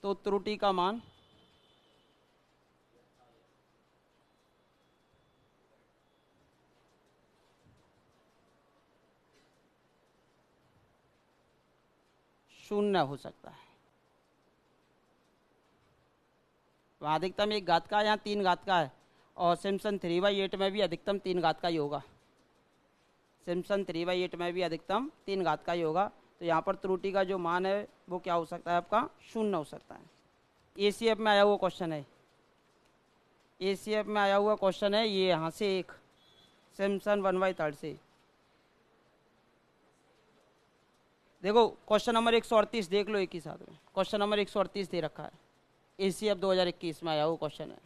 तो त्रुटि का मान शून्य हो सकता है। वहाँ अधिकतम 1 घात का है, यहाँ 3 घात का है, और सिम्पसन 3/8 में भी अधिकतम 3 घात का ही होगा। सिम्पसन 3/8 में भी अधिकतम 3 घात का ही होगा। तो यहाँ पर त्रुटि का जो मान है वो क्या हो सकता है, आपका 0 हो सकता है। ACF में आया हुआ क्वेश्चन है, ACF में आया हुआ क्वेश्चन है ये, यहाँ से एक सिम्पसन 1/3 से। देखो क्वेश्चन नंबर 138 देख लो एक ही साथ में, क्वेश्चन नंबर 138 दे रखा है, ACF 2021 में आया हुआ क्वेश्चन है।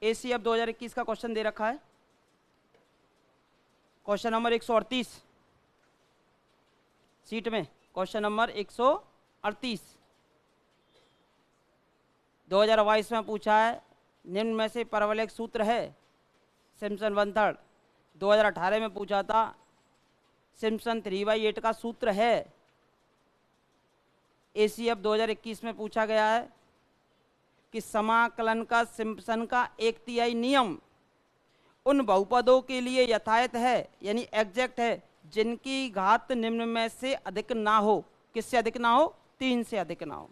ACF 2021 का क्वेश्चन दे रखा है, क्वेश्चन नंबर 138 सीट में, क्वेश्चन नंबर 138 2022 में पूछा है, निम्न में से परवलयिक सूत्र है, सिम्पसन 1/3। 2018 में पूछा था, सिम्पसन 3/8 का सूत्र है। ACF 2021 में पूछा गया है कि समाकलन का सिम्पसन का 1/3 नियम उन बहुपदों के लिए यथायथ है, यानी एग्जैक्ट है, जिनकी घात निम्न में से अधिक ना हो। किससे अधिक ना हो, 3 से अधिक ना हो।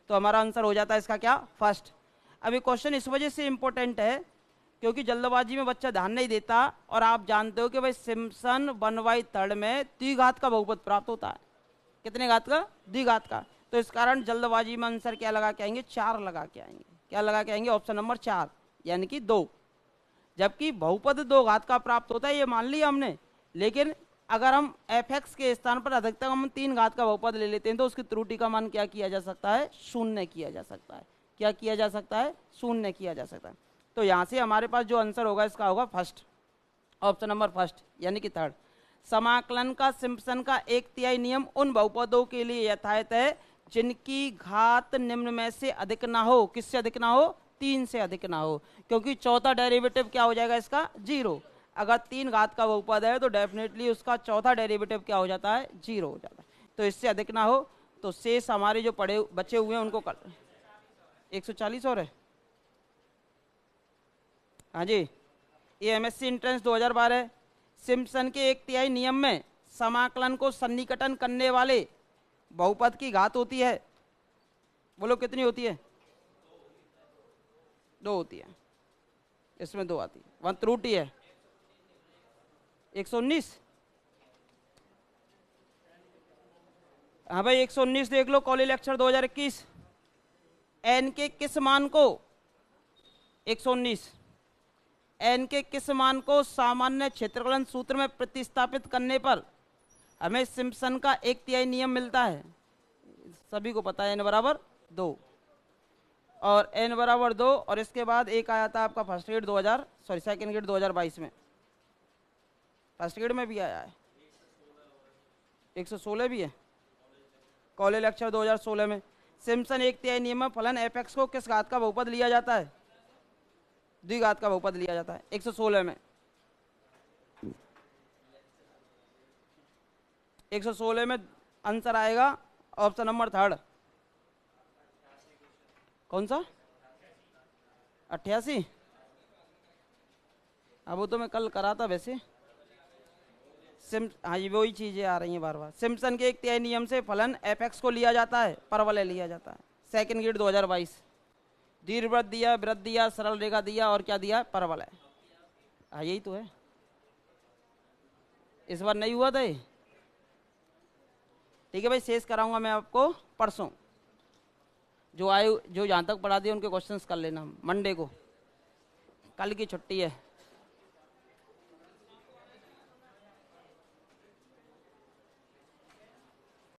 तो हमारा आंसर हो जाता है इसका क्या, फर्स्ट। अभी क्वेश्चन इस वजह से इंपॉर्टेंट है क्योंकि जल्दबाजी में बच्चा ध्यान नहीं देता, और आप जानते हो कि भाई सिम्पसन 1/3 में द्विघात का बहुपद प्राप्त होता है। कितने घात का, द्विघात का। तो इस कारण जल्दबाजी में आंसर क्या लगा के आएंगे, 4 लगा के आएंगे। क्या लगा के आएंगे, ऑप्शन नंबर 4 यानी कि 2। जबकि बहुपद 2 घात का प्राप्त होता है ये मान लिया हमने, लेकिन अगर हम f(x) के स्थान पर अधिकतम हम 3 घात का बहुपद ले लेते हैं तो उसकी त्रुटि का मान क्या किया जा सकता है, 0 किया जा सकता है। क्या किया जा सकता है, 0 किया जा सकता है। तो यहाँ से हमारे पास जो आंसर होगा इसका होगा फर्स्ट, ऑप्शन नंबर फर्स्ट यानी कि थर्ड। समाकलन का सिम्पसन का 1/3 नियम उन बहुपदों के लिए यथायथ है जिनकी घात निम्न में से अधिक ना हो। किससे अधिक ना हो, 3 से अधिक ना हो, क्योंकि चौथा डेरिवेटिव क्या हो जाएगा इसका, 0। अगर 3 घात का बहुपद है तो डेफिनेटली उसका चौथा डेरिवेटिव क्या हो जाता है, 0 हो जाता है। तो इससे अधिक ना हो, तो शेष हमारे जो पड़े बचे हुए हैं उनको कर 140 और है। हाँ जी, ये MSc एंट्रेंस 2012 सिम्पसन के 1/3 नियम में समाकलन को सन्निकटन करने वाले बहुपद की घात होती है, बोलो कितनी होती है, 2 होती है। इसमें 2 आती है, वहाँ त्रुटि है 119। हाँ भाई 119 देख लो, कॉलेज लेक्चर 2021, एन के किस मान को 119 एन के किस मान को सामान्य क्षेत्रफलन सूत्र में प्रतिस्थापित करने पर हमें सिम्पसन का 1/3 नियम मिलता है। सभी को पता है n बराबर 2 और n बराबर 2, और इसके बाद एक आया था आपका फर्स्ट ग्रेड सेकंड ग्रेड 2022 में, फर्स्ट ग्रेड में भी आया है, 116 भी है, कॉलेज लेक्चर 2016 में। सिम्पसन 1/3 नियम में फलन f(x) को किस घात का बहुपद लिया जाता है, द्विघात का बहुपद लिया जाता है। 116 में 116 में आंसर आएगा ऑप्शन नंबर थर्ड। कौन सा, 88? अब वो तो मैं कल करा था वैसे। हाँ जी, वही चीजें आ रही हैं बार बार। सिम्पसन के 1/3 नियम से फलन f(x) को लिया जाता है, परवलय लिया जाता है। सेकंड ग्रेड 2022, दीर्घवृत्त दिया, वृत्त दिया, सरल रेखा दिया, और क्या दिया, परवलय। हाँ यही तो है, इस बार नहीं हुआ था ये। ठीक है भाई, शेष कराऊंगा मैं आपको परसों, जो आए, जो जहाँ तक पढ़ा दिए उनके क्वेश्चंस कर लेना हम मंडे को। कल की छुट्टी है।